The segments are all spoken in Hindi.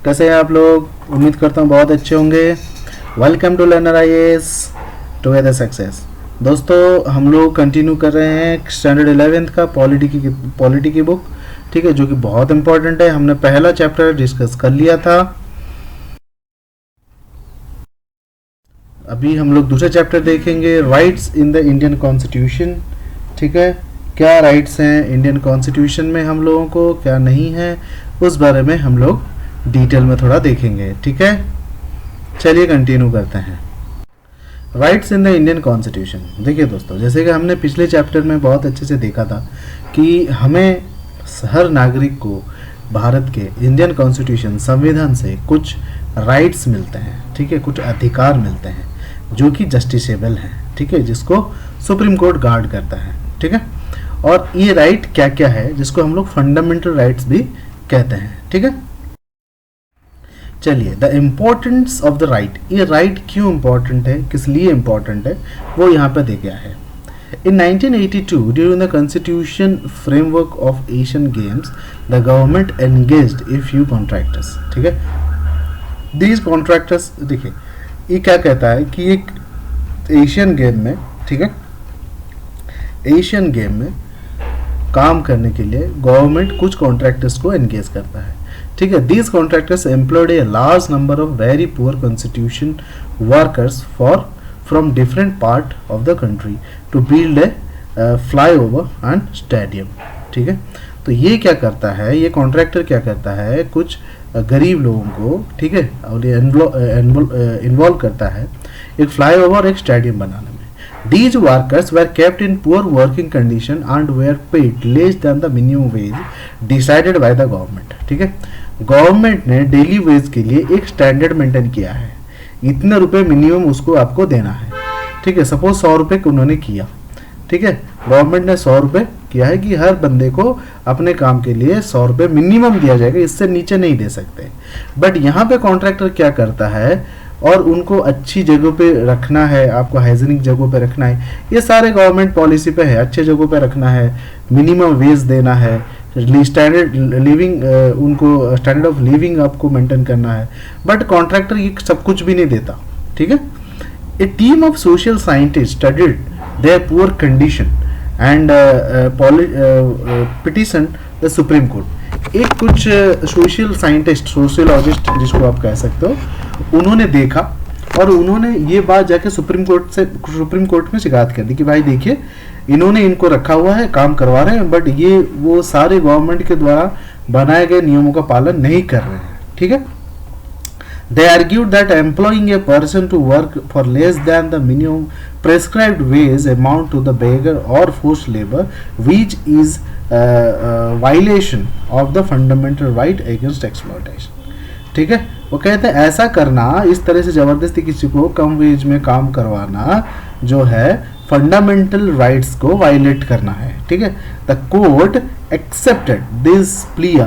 कैसे हैं आप लोग? उम्मीद करता हूँ बहुत अच्छे होंगे। Welcome to learner IAS together success. दोस्तों, हम लोग कंटिन्यू कर रहे हैं स्टैंडर्ड 11th का पॉलिटी की बुक, ठीक है, जो कि बहुत इंपॉर्टेंट है। हमने पहला चैप्टर डिस्कस कर लिया था। अभी हम लोग दूसरा चैप्टर देखेंगे, rights in the Indian constitution. ठीक है, क्या राइट्स हैं इंडियन कॉन्स्टिट्यूशन में हम लोगों को, क्या नहीं है, उस बारे में हम लोग डिटेल में थोड़ा देखेंगे। ठीक है, चलिए कंटिन्यू करते हैं। Rights in the Indian constitution. देखिए दोस्तों, जैसे कि हमने पिछले चैप्टर में बहुत अच्छे से देखा था कि हमें हर नागरिक को भारत के इंडियन कॉन्स्टिट्यूशन संविधान से कुछ राइट्स मिलते हैं, ठीक है, कुछ अधिकार मिलते हैं जो कि जस्टिसेबल हैं, ठीक है, जिसको सुप्रीम कोर्ट गार्ड करता है। ठीक है, और ये राइट क्या क्या है जिसको हम लोग फंडामेंटल राइट्स भी कहते हैं। ठीक है, चलिए, the importance of the right. ये राइट क्यों इम्पोर्टेंट है, किस लिए इम्पोर्टेंट है, वो यहाँ पे दे गया है। In 1982, during the constitution framework of Asian Games, the government engaged a few contractors. ठीक है, these contractors, देखिए ये क्या कहता है कि एक एशियन गेम में, ठीक है, एशियन गेम में काम करने के लिए गवर्नमेंट कुछ कॉन्ट्रैक्टर्स को एंगेज करता है। ठीक है, these contractors employed a large number of very poor constitution workers from different part of the country to build a flyover and stadium. ठीक है, तो ये क्या करता है, ये कॉन्ट्रैक्टर क्या करता है, कुछ गरीब लोगों को, ठीक है, और ये इन्वॉल्व करता है एक फ्लाईओवर और एक स्टेडियम बनाने में। These workers were kept in poor working condition and were paid less than the minimum wage decided by the government. ठीक है, गवर्नमेंट ने डेली वेज के लिए एक स्टैंडर्ड मेंटेन किया है, इतने रुपए मिनिमम उसको आपको देना है। ठीक है, सपोज 100 रुपये उन्होंने किया, ठीक है, गवर्नमेंट ने 100 रुपये किया है कि हर बंदे को अपने काम के लिए 100 रुपये मिनिमम दिया जाएगा, इससे नीचे नहीं दे सकते। बट यहाँ पे कॉन्ट्रैक्टर क्या करता है, और उनको अच्छी जगह पे रखना है, आपको हाइजीनिक जगहों पे रखना है, ये सारे गवर्नमेंट पॉलिसी पे है, अच्छे जगहों पे रखना है, मिनिमम वेज देना है, स्टैंडर्ड लिविंग, उनको स्टैंडर्ड ऑफ लिविंग आपको मेंटेन करना है। बट कॉन्ट्रैक्टर ये सब कुछ भी नहीं देता। ठीक है, a team of social scientist studied their poor condition and petition the supreme court. एक कुछ सोशल साइंटिस्ट, सोशियोलॉजिस्ट जिसको आप कह सकते हो, उन्होंने देखा और उन्होंने ये बात जाके सुप्रीम कोर्ट में शिकायत कर दी कि भाई देखिए, इन्होंने इनको रखा हुआ है, काम करवा रहे हैं, बट ये वो सारे गवर्नमेंट के द्वारा बनाए गए नियमों का पालन नहीं कर रहे हैं। ठीक है, they argued that employing a person to work for less than the minimum prescribed wage amount to the beggar or forced labor, which is violation of the fundamental right against exploitation. ठीक है, वो कहते हैं ऐसा करना, इस तरह से जबरदस्ती किसी को कम वेज में काम करवाना जो है फंडामेंटल राइट्स को वायलेट करना है। ठीक है, the court accepted this plea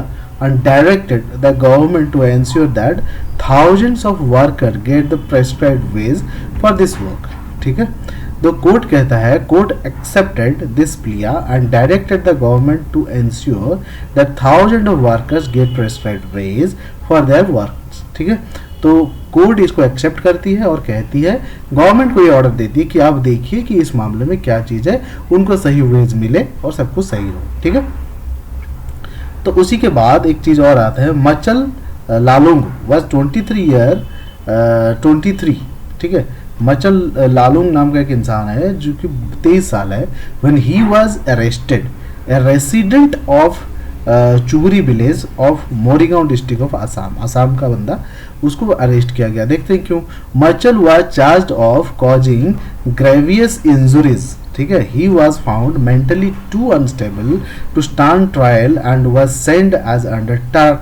and directed the government to ensure that thousands of workers get the prescribed wage for this work. ठीक है, तो कोर्ट कहता है, court accepted this plea and directed the government to ensure that thousands of workers get prescribed wage for their works. ठीक है, तो कोर्ट इसको एक्सेप्ट करती है और कहती है, गवर्नमेंट को ये ऑर्डर देती है कि आप देखिए कि इस मामले में क्या चीज़ है, उनको सही वेज मिले और सब कुछ सही हो। ठीक है, तो उसी के बाद एक चीज़ और आता है, मचल लालुंग वॉज 23। ठीक है, मचल लालुंग नाम का एक इंसान है जो कि 23 साल है। When he was arrested, a resident of Chubari village of Morigaon district of Assam का बंदा, उसको अरेस्ट किया गया। देखते हैं क्यों। Machal was charged of causing grievous injuries. ठीक है, he was found mentally too unstable to stand trial and was send as under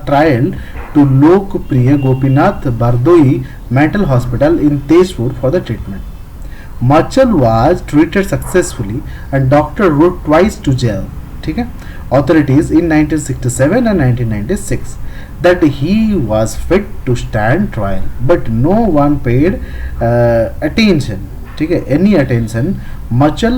trial to Lokpriya Gopinath Bordoloi mental hospital in Tezpur for the treatment. Machal was treated successfully and doctor wrote twice to jail. ठीक है, authorities in 1967 and 1996 that he was fit to stand trial, but no one paid attention. ठीक है, any attention. Machal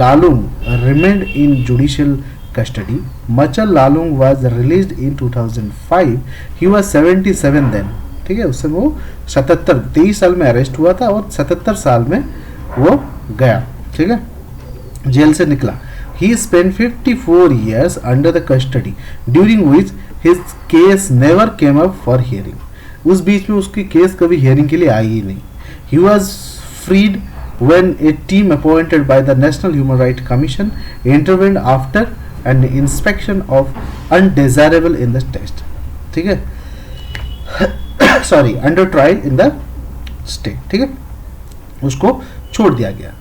Lalung remained in judicial custody. Machal Lalung was released in 2005. He was 77 then. ठीक है, उस समय वो 23 साल में अरेस्ट हुआ था और 77 साल में वो गया, ठीक है, जेल से निकला. He spent 54 years under the custody, during which his case never came up for hearing. उस बीच में उसकी केस कभी हियरिंग के लिए आई ही नहीं. He was freed when a team appointed by the National Human Rights Commission intervened after an inspection of undesirable in the test. ठीक है, sorry, under trial in the state. ठीक है, उसको छोड़ दिया गया.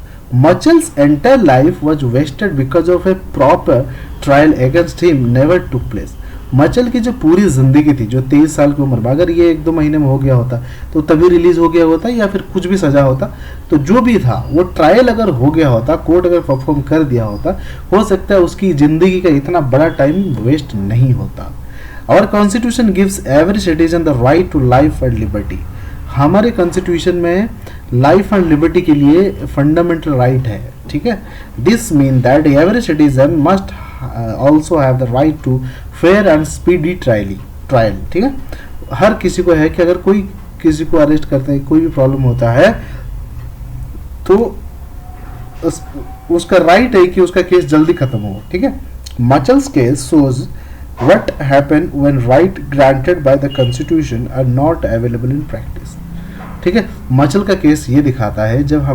Machals entire life was wasted because of a proper trial against him never took place. मचल की जो पूरी जिंदगी थी, जो 23 साल की उम्र में, अगर ये 1-2 महीने में हो गया होता तो तभी रिलीज हो गया होता या फिर कुछ भी सजा होता, तो जो भी था वो ट्रायल अगर हो गया होता, कोर्ट अगर परफॉर्म कर दिया होता, हो सकता है उसकी जिंदगी का इतना बड़ा टाइम वेस्ट नहीं होता. Our constitution gives every citizen the right to life and liberty. हमारे कॉन्स्टिट्यूशन में लाइफ एंड लिबर्टी के लिए फंडामेंटल राइट है. ठीक है, this mean that every citizen must also have the right to fair and speedy trial. ठीक है, हर किसी को है कि अगर कोई किसी को अरेस्ट करते हैं, कोई भी प्रॉब्लम होता है, तो उसका राइट है कि उसका केस जल्दी खत्म हो. ठीक है, मचल्स case shows what happen when right granted by the constitution are not available in practice. ठीक है, मचल का केस ये दिखाता है जब हम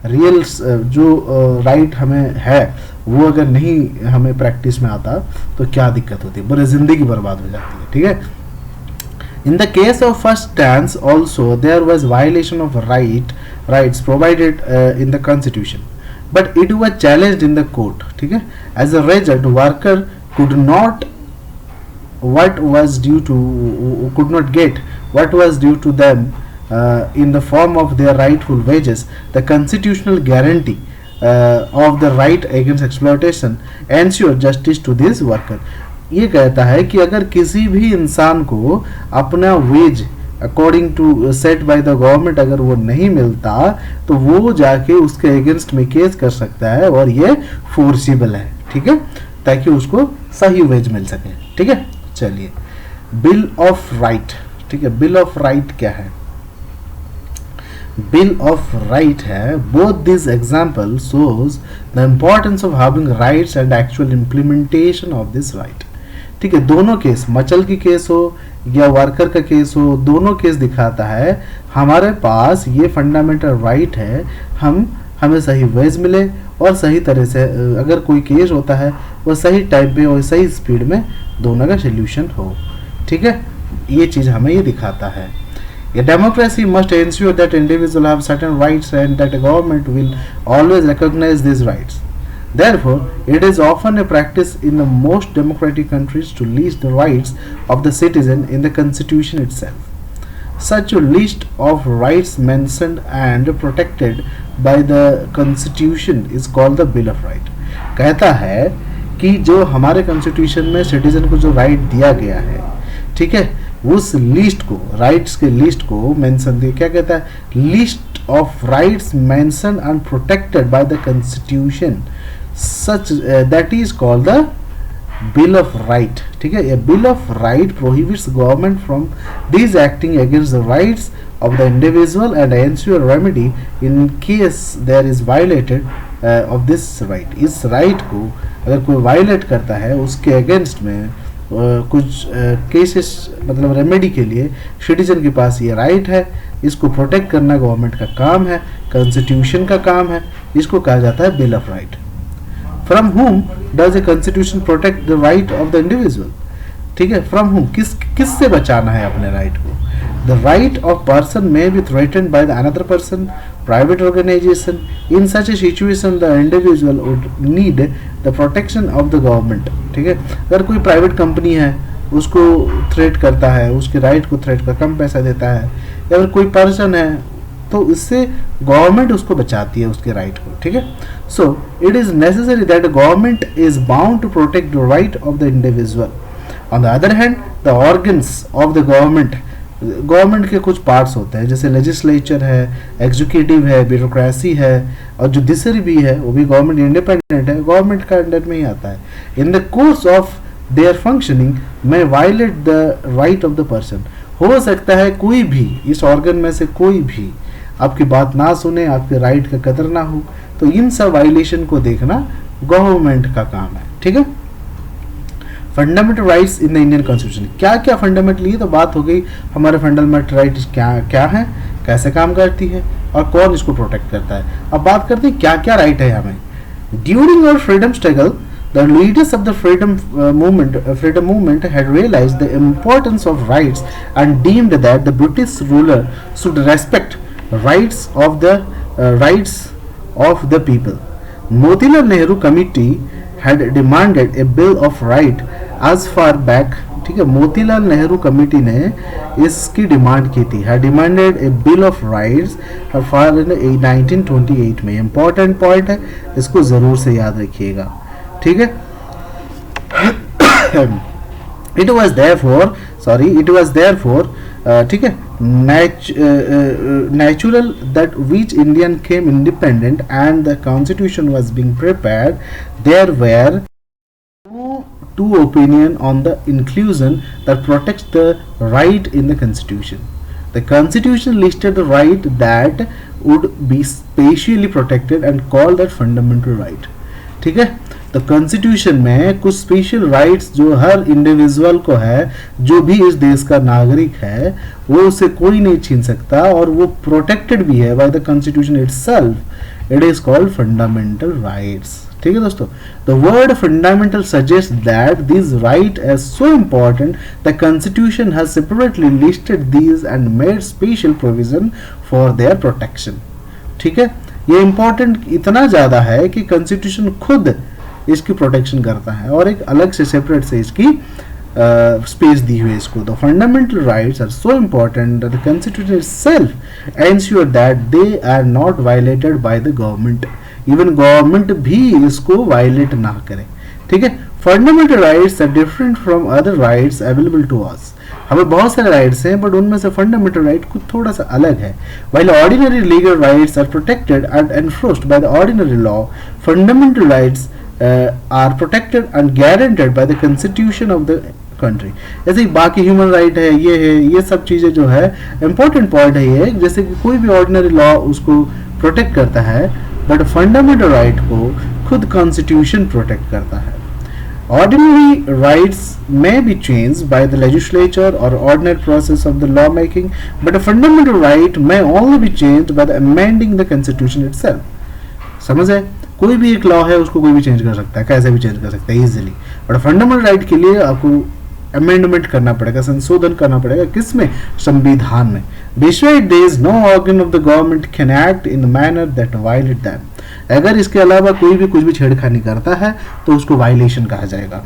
रियल जो राइट हमें है वो अगर नहीं हमें प्रैक्टिस में आता तो क्या दिक्कत होती है, पूरी जिंदगी बर्बाद हो जाती है. ठीक है, in the case of first stance also there was violation of rights provided in the constitution, but it was challenged in the court. ठीक है, as a result worker could not get what was due to them in the form of their rightful wages. The constitutional guarantee of the right against exploitation ensure justice to this worker. ये कहता है कि अगर किसी भी इंसान को अपना wage according to set by the government अगर वो नहीं मिलता तो वो जाके उसके अगेंस्ट में केस कर सकता है और ये फोर्सिबल है. ठीक है, ताकि उसको सही वेज मिल सके. ठीक है, चलिए, बिल ऑफ राइट. ठीक है, बिल ऑफ राइट क्या है? बिल ऑफ राइट है, both this example shows the importance of having rights and actual implementation of this right. ठीक है, दोनों केस, मचल की केस हो या वर्कर का केस हो, दोनों केस दिखाता है हमारे पास ये फंडामेंटल राइट है, हमें सही वेज मिले और सही तरह से अगर कोई केस होता है वो सही टाइम पे और सही स्पीड में दोनों का सोल्यूशन हो. ठीक है, ये चीज़ हमें ये दिखाता है. A democracy must ensure that individuals have certain rights and that a government will always recognize these rights. Therefore, it is often a practice in the most democratic countries to list the rights of the citizen in the constitution itself. Such a list of rights mentioned and protected by the constitution is called the Bill of Rights. कहता है कि जो हमारे constitution में citizen को जो right दिया गया है, ठीक है, उस लिस्ट को, राइट्स के लिस्ट को मेंशन दिया, क्या कहता है? List of rights mention and protected by the constitution such that is called the bill of right. ठीक है, a bill of right prohibits government from this acting against the rights of the individual and ensure remedy in case there is violated of this right. इस राइट को अगर कोई वायलेट करता है उसके अगेंस्ट में कुछ केसेस मतलब रेमेडी के लिए सिटीजन के पास ये राइट है. इसको प्रोटेक्ट करना गवर्नमेंट का काम है, कॉन्स्टिट्यूशन का काम है. इसको कहा जाता है बिल ऑफ राइट. फ्रॉम हुम does a constitution protect the right of the individual. ठीक है, फ्रॉम हुम, किससे बचाना है अपने राइट को? The right of person may be threatened by the another person, private organization. In such a situation the individual would need the protection of the government. ठीक है, अगर कोई प्राइवेट कंपनी है उसको थ्रेट करता है, उसके राइट को थ्रेट कर कम पैसा देता है, या अगर कोई पर्सन है तो इससे गवर्नमेंट उसको बचाती है उसके राइट को. ठीक है, so it is necessary that government is bound to protect the right of the individual. On the other hand the organs of the government government के कुछ पार्ट्स होते हैं, जैसे लेजिस्लेचर है, एग्जीक्यूटिव है, ब्यूरोक्रेसी है, और जुडिशरी भी है, वो भी गवर्नमेंट इंडिपेंडेंट है, गवर्नमेंट का अंडर में ही आता है. In the course of their functioning may violate the right of the person. हो सकता है कोई भी इस ऑर्गन में से कोई भी आपकी बात ना सुने, आपके राइट का कदर ना हो, तो इन सब वायलेशन को देखना गवर्नमेंट का काम है. ठीक है. Fundamental rights in the Indian constitution, क्या क्या फंडामेंटल, ये तो बात हो गई हमारे फंडामेंटल राइट्स क्या क्या है, कैसे काम करती है और कौन इसको प्रोटेक्ट करता है. अब बात करते हैं क्या क्या राइट है हमें. During our freedom struggle the leaders of the freedom movement had realized the importance of rights and deemed that the British ruler should respect rights of the people. Motilal Nehru Committee had demanded a bill of right as far back. ठीक है, मोतीलाल नेहरू कमेटी ने इसकी डिमांड की थी, had demanded A bill of rights for 1928 में. इंपॉर्टेंट पॉइंट है, इसको जरूर से याद रखिएगा. ठीक है. it was therefore ठीक है, natural that which Indian came independent and the constitution was being prepared, there were two opinion on the inclusion that protects the right in the constitution. The constitution listed the right that would be specially protected and called that fundamental right. ठीक है. तो कॉन्स्टिट्यूशन में कुछ स्पेशल राइट्स जो हर इंडिविजुअल को है, जो भी इस देश का नागरिक है, वो उसे कोई नहीं छीन सकता और वो प्रोटेक्टेड भी है bye the constitution itself. It is called fundamental rights. ठीक है दोस्तों. The word fundamental suggest that this right is so important the constitution has separately listed these and made special provision for their protection. ठीक है. ये इंपॉर्टेंट इतना ज्यादा है कि कॉन्स्टिट्यूशन खुद इसकी प्रोटेक्शन करता है और एक अलग से सेपरेट से इसकी स्पेस दी हुई है इसको. The fundamental rights are so important the constitution itself ensure that they are not violated by the government. Even government भी इसको वायलेट ना करे. ठीक है. Fundamental rights are different from other rights available to us. हमें बहुत सारे राइट्स हैं, बट उनमें से फंडामेंटल राइट कुछ थोड़ा सा अलग है. While ordinary legal rights are protected and enforced by the ordinary law, fundamental rights are protected and guaranteed by the constitution of the country. जैसे बाकी ह्यूमन राइट है, ये सब चीजें जो है इंपॉर्टेंट पॉइंट है ये, जैसे कि कोई भी ऑर्डिनरी लॉ उसको प्रोटेक्ट करता है, बट फंडामेंटल राइट को खुद कॉन्स्टिट्यूशन प्रोटेक्ट करता है. Ordinary rights may be changed by the legislature or ordinary process of the law making, but a fundamental right may only be changed by the amending the constitution itself. समझ है. कोई भी एक लॉ है उसको कोई भी चेंज कर सकता है, कैसे भी चेंज कर सकता है इजीली, बट फंडामेंटल राइट के लिए आपको अमेंडमेंट करना पड़ेगा, संशोधन करना पड़ेगा. किसमें? संविधान में. Besides this, no organ of the government can act in a manner that violate them. अगर इसके अलावा कोई भी कुछ भी छेड़खानी करता है तो उसको वायलेशन कहा जाएगा.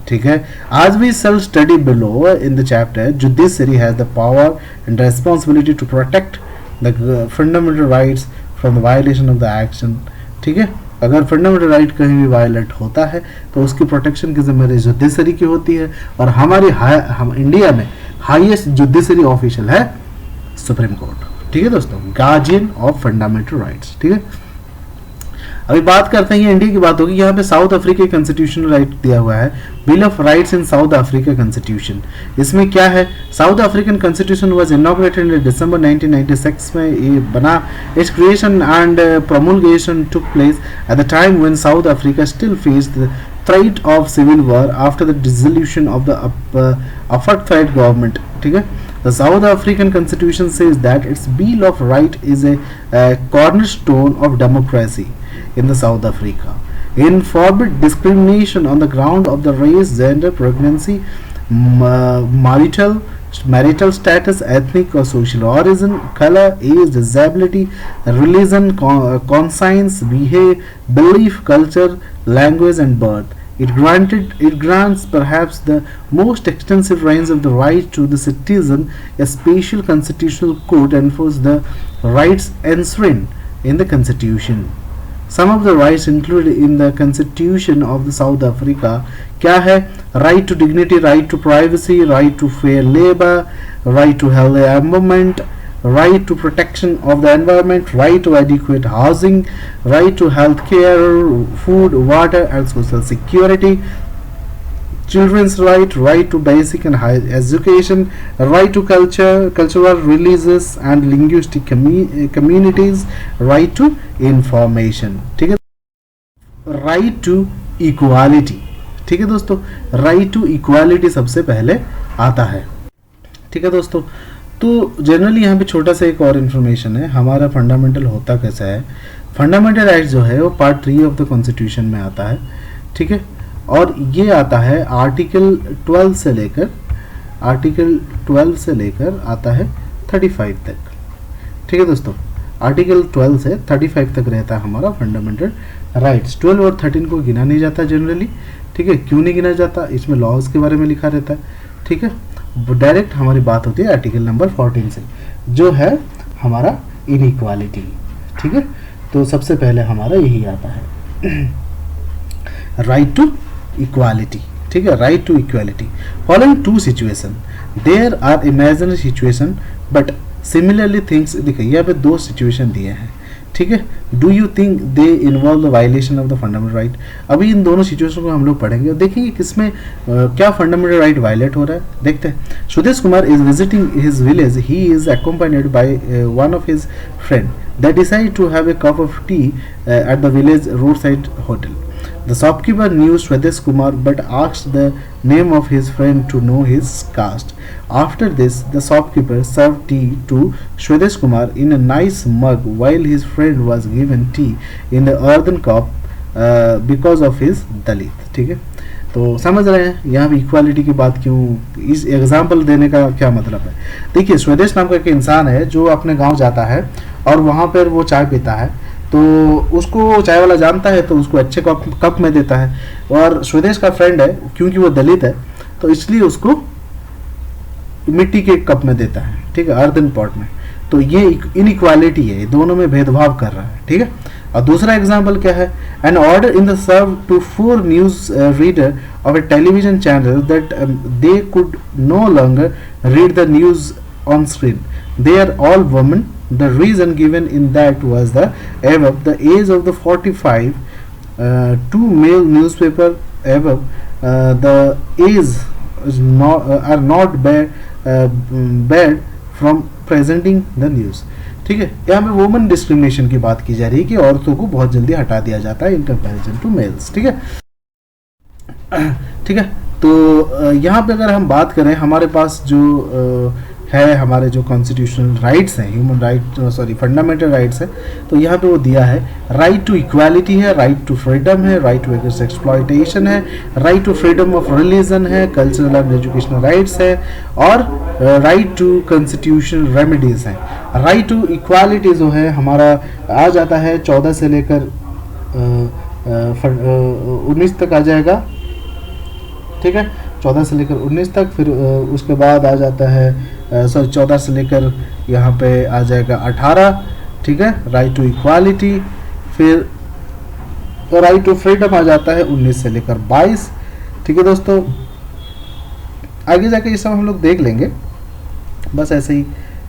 ठीक है. आज we shall study below in the chapter judiciary has the power and responsibility to protect the fundamental rights from the violation of the action. ठीक है. अगर फंडामेंटल राइट कहीं भी वायलेट होता है तो उसकी प्रोटेक्शन की जिम्मेदारी जुडिशरी की होती है, और हम इंडिया में हाईएस्ट जुडिशरी ऑफिशियल है सुप्रीम कोर्ट. ठीक है दोस्तों, गार्जियन ऑफ फंडामेंटल राइट्स. ठीक है. अभी बात करते हैं, इंडिया की बात होगी. यहाँ पे साउथ अफ्रीका कॉन्स्टिट्यूशनल राइट दिया हुआ है, bill of rights in South Africa constitution. इसमें क्या है? South African constitution was inaugurated in December 1996 में ये बना. Its creation and promulgation took place at the time when South Africa still faced the threat of civil war after the dissolution of the apartheid government. ठीक है. The South African Constitution says that its Bill of Right is a cornerstone of democracy in the South Africa. In forbid discrimination on the ground of the race, gender, pregnancy, marital status, ethnic or social origin, color, age, disability, religion, conscience, belief, culture, language and birth. It grants perhaps the most extensive range of the right to the citizen. A special constitutional court enforces the rights enshrined in the constitution. Some of the rights included in the constitution of the South Africa क्या है? Right to dignity, right to privacy, right to fair labor, right to healthy environment, right to protection of the environment, right to adequate housing, right to health care, food, water and social security, children's right to basic and high education, right to cultural religious and linguistic communities, right to information, ठीक है, right to equality, ठीक है दोस्तों, right to equality सबसे पहले आता है, ठीक है दोस्तों। तो जनरली यहाँ पे छोटा सा एक और इन्फॉर्मेशन है, हमारा फंडामेंटल होता कैसा है। फंडामेंटल राइट्स जो है वो पार्ट 3 ऑफ द कॉन्स्टिट्यूशन में आता है, ठीक है, और ये आता है आर्टिकल 12 से लेकर आता है 35 तक, ठीक है दोस्तों। आर्टिकल 12 से 35 तक रहता है हमारा फंडामेंटल राइट्स। 12 और 13 को गिना नहीं जाता जनरली, ठीक है। क्यों नहीं गिना जाता, इसमें लॉज के बारे में लिखा रहता है, ठीक है। डायरेक्ट हमारी बात होती है आर्टिकल नंबर 14 से, जो है हमारा इनइक्वालिटी, ठीक है। तो सबसे पहले हमारा यही आता है राइट टू इक्वालिटी, ठीक है, right to equality. Following two situation there are imaginary situation but similarly things, देखिए यहाँ पे दो सिचुएशन दिए हैं, ठीक है। Do you think they involve the violation of the fundamental right. अभी इन दोनों सिचुएशन को हम लोग पढ़ेंगे और देखेंगे किसमें क्या फंडामेंटल राइट वायलेट हो रहा है। देखते हैं। Sudesh Kumar is visiting his village, he is accompanied by one of his friend. They decide to have a cup of tea at the village roadside hotel. The shopkeeper knew Swadesh Kumar but asked the name of his friend to know his caste. After this, the shopkeeper served tea to Swadesh Kumar in a nice mug while his friend was given tea in the earthen cup because of his Dalit. ठीक है, तो समझ रहे हैं यहाँ भी इक्वालिटी की बात क्यों, इस एग्जाम्पल देने का क्या मतलब है। देखिए, स्वदेश नाम का एक इंसान है जो अपने गांव जाता है और वहाँ पर वो चाय पीता है, तो उसको चाय वाला जानता है तो उसको अच्छे कप में देता है, और स्वदेश का फ्रेंड है क्योंकि वो दलित है तो इसलिए उसको मिट्टी के कप में देता है, ठीक है, अर्दन पॉट में। तो ये इनइक्वालिटी है, दोनों में भेदभाव कर रहा है, ठीक है। और दूसरा एग्जाम्पल क्या है, an order in the serve to 4 news reader of a television channel that they could no longer read the news on screen, they are all women. The reason given in that was the above the age of the 45, 2 male newspaper above the age is not are not bad from presenting the news. ठीक है, यहाँ पे वुमेन डिस्क्रिमिनेशन की बात की जा रही है कि औरतों को बहुत जल्दी हटा दिया जाता है इन कंपैरिजन टू मेल्स, ठीक है, ठीक है। तो यहाँ पे अगर हम बात करें, हमारे पास जो है हमारे जो कॉन्स्टिट्यूशनल राइट्स हैं, ह्यूमन राइट फंडामेंटल राइट्स है, तो यहाँ पे वो दिया है राइट टू इक्वालिटी है, राइट टू फ्रीडम है, राइट टू अगेंस्ट एक्सप्लॉयटेशन है, right to freedom of religion है, कल्चरल एंड एजुकेशनल राइट्स है, और राइट टू कॉन्स्टिट्यूशनल रेमेडीज है। राइट टू इक्वालिटी जो है हमारा आ जाता है 14 से लेकर 19 तक आ जाएगा, ठीक है, 14 से लेकर 19 तक। फिर उसके बाद आ जाता है 14 से लेकर यहाँ पे आ जाएगा 18, ठीक है, राइट टू इक्वालिटी। फिर राइट टू फ्रीडम आ जाता है 19 से लेकर 22, ठीक है दोस्तों। आगे जाके ये सब हम लोग देख लेंगे, बस ऐसे ही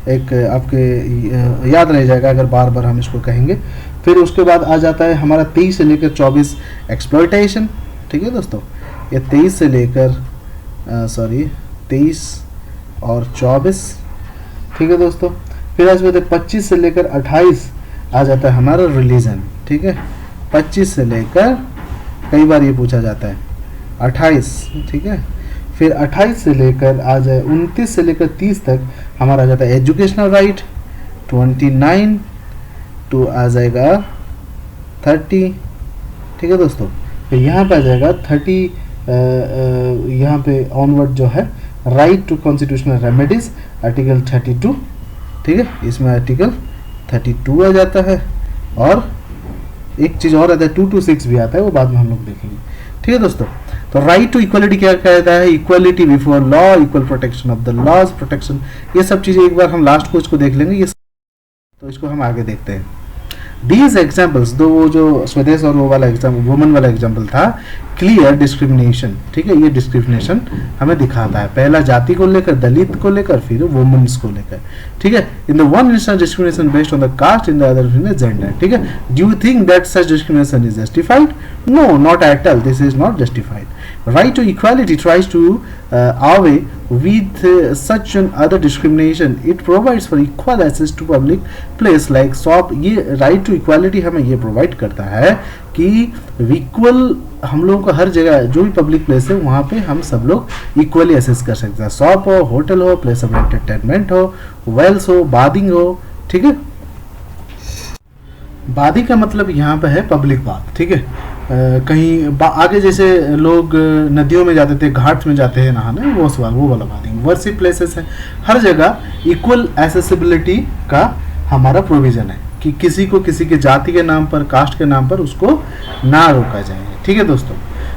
एक आपके याद रह जाएगा अगर बार बार हम इसको कहेंगे। फिर उसके बाद आ जाता है हमारा 23 से लेकर 24 एक्सप्लॉयटेशन, ठीक है दोस्तों। ये 23 से लेकर 23 और 24, ठीक है दोस्तों। फिर इसके बाद 25 से लेकर 28 आ जाता है हमारा रिलीजन, ठीक है, 25 से लेकर, कई बार ये पूछा जाता है 28, ठीक है। फिर 28 से लेकर आ जाए 29 से लेकर 30 तक हमारा आ जाता है एजुकेशनल राइट, 29 तो आ जाएगा 30, ठीक है दोस्तों। फिर यहाँ पे आ जाएगा 30, यहाँ पे ऑनवर्ड जो है right to constitutional remedies, article 32, ठीक है, इसमें आर्टिकल 32 आ जाता है, और एक चीज़ और आता है 2 to 6 भी आता है, वो बाद में हम लोग देखेंगे, ठीक है दोस्तों। तो राइट टू इक्वलिटी क्या कहता है, equality before law, equal protection of the laws, protection, ये सब चीज़ें एक बार हम लास्ट को इसको देख लेंगे, ये तो इसको हम आगे देखते हैं। These examples, दो वो जो स्वदेश और वो वाला एग्जाम्पल, वुमन वाला एग्जाम्पल था, क्लियर डिस्क्रिमिनेशन, ठीक है, ये डिस्क्रिमिनेशन हमें दिखाता है, पहला जाति को लेकर, दलित को लेकर, फिर वुमेन्स को लेकर, ठीक है। In the one instance discrimination based on the caste, in the other in the gender, ठीक है। Do you think that such discrimination is justified? No, not at all, this is not justified. Right to equality tries to away with such an other discrimination. It provides for equal access to public place like shop. ये right to equality हमें ये provide करता है कि equal हम लोगों को हर जगह जो भी पब्लिक प्लेस है वहाँ पे हम सब लोग इक्वली एसेस कर सकते हैं, शॉप हो, होटल हो, प्लेस ऑफ एंटरटेनमेंट हो, वेल्स हो, बादिंग हो, ठीक है। बादी का मतलब यहाँ पे है पब्लिक बाथ, ठीक है। कहीं आगे जैसे लोग नदियों में जाते थे, घाट में जाते हैं नहाने, वो वाला बादिंग। वर्शिप प्लेसेस है, हर जगह इक्वल एसेसिबिलिटी का हमारा प्रोविजन है कि किसी को किसी के जाति के नाम पर, कास्ट के नाम पर उसको ना रोका जाए, ठीक है दोस्तों।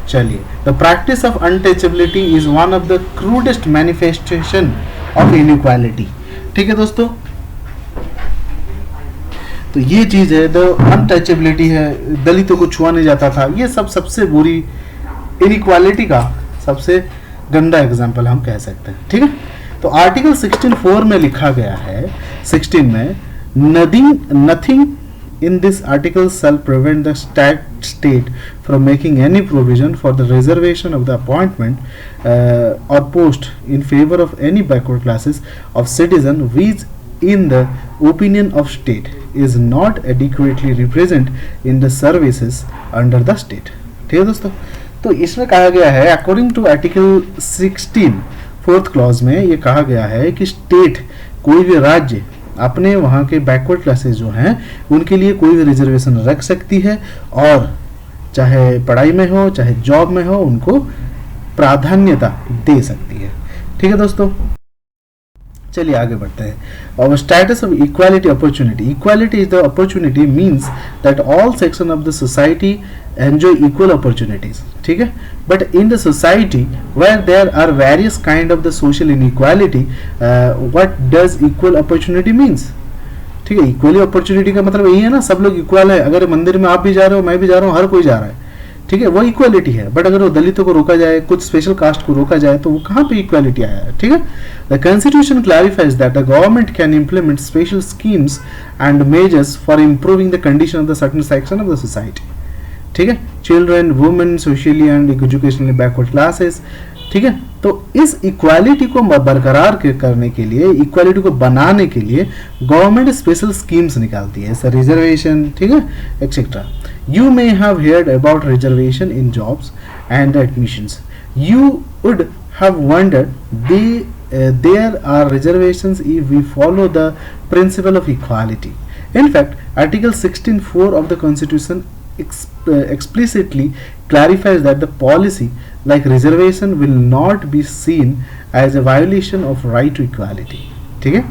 चलिए, the practice of untouchability is one of the crudest manifestation of inequality, ठीक है दोस्तों। तो ये चीज है, द अनटचेबिलिटी है, दलितों को छुआ नहीं जाता था, ये सब सबसे बुरी इनइक्वालिटी का सबसे गंदा एग्जाम्पल हम कह सकते हैं, ठीक है। तो आर्टिकल 16(4) में लिखा गया है, 16 में, nothing in this article shall prevent the state from making any provision for the reservation of the appointment or post in favor of any backward classes of citizen which in the opinion of state is not adequately represent in the services under the state, ठीक है दोस्तों। तो इसमें कहा गया है, according to article 16 4th clause में ये कहा गया है कि स्टेट, कोई भी राज्य अपने वहाँ के बैकवर्ड क्लासेस जो हैं उनके लिए कोई भी रिजर्वेशन रख सकती है, और चाहे पढ़ाई में हो चाहे जॉब में हो उनको प्राधान्यता दे सकती है, ठीक है दोस्तों। चलिए आगे बढ़ते हैं। और status of equality opportunity, equality is the opportunity means that all section of the society enjoy equal opportunities, ठीक है। But in the society where there are various kind of the social inequality, what does equal opportunity means, ठीक है। इक्वली अपॉर्चुनिटी का मतलब यही है ना, सब लोग इक्वल है, अगर मंदिर में आप भी जा रहे हो, मैं भी जा रहा हूँ, हर कोई जा रहा है, ठीक है, वो इक्वालिटी है। बट अगर वो दलितों को रोका जाए, कुछ स्पेशल कास्ट को रोका जाए, तो वो कहाँ पे इक्वालिटी आया है, ठीक है। The constitution clarifies that the government can implement special schemes and measures for improving the condition of the certain section of the society, ठीक है, children, women, socially and educationally backward classes, ठीक है। तो इस इक्वालिटी को बरकरार करने के लिए, इक्वालिटी को बनाने के लिए गवर्नमेंट स्पेशल स्कीम्स निकालती है, रिजर्वेशन, ठीक है, etcetera. You may have heard about reservation in jobs and admissions. You would have wondered there are reservations if we follow the principle of equality. In fact, Article 16(4) of the Constitution explicitly clarifies that the policy like reservation will not be seen as a violation of right to equality, ठीक है।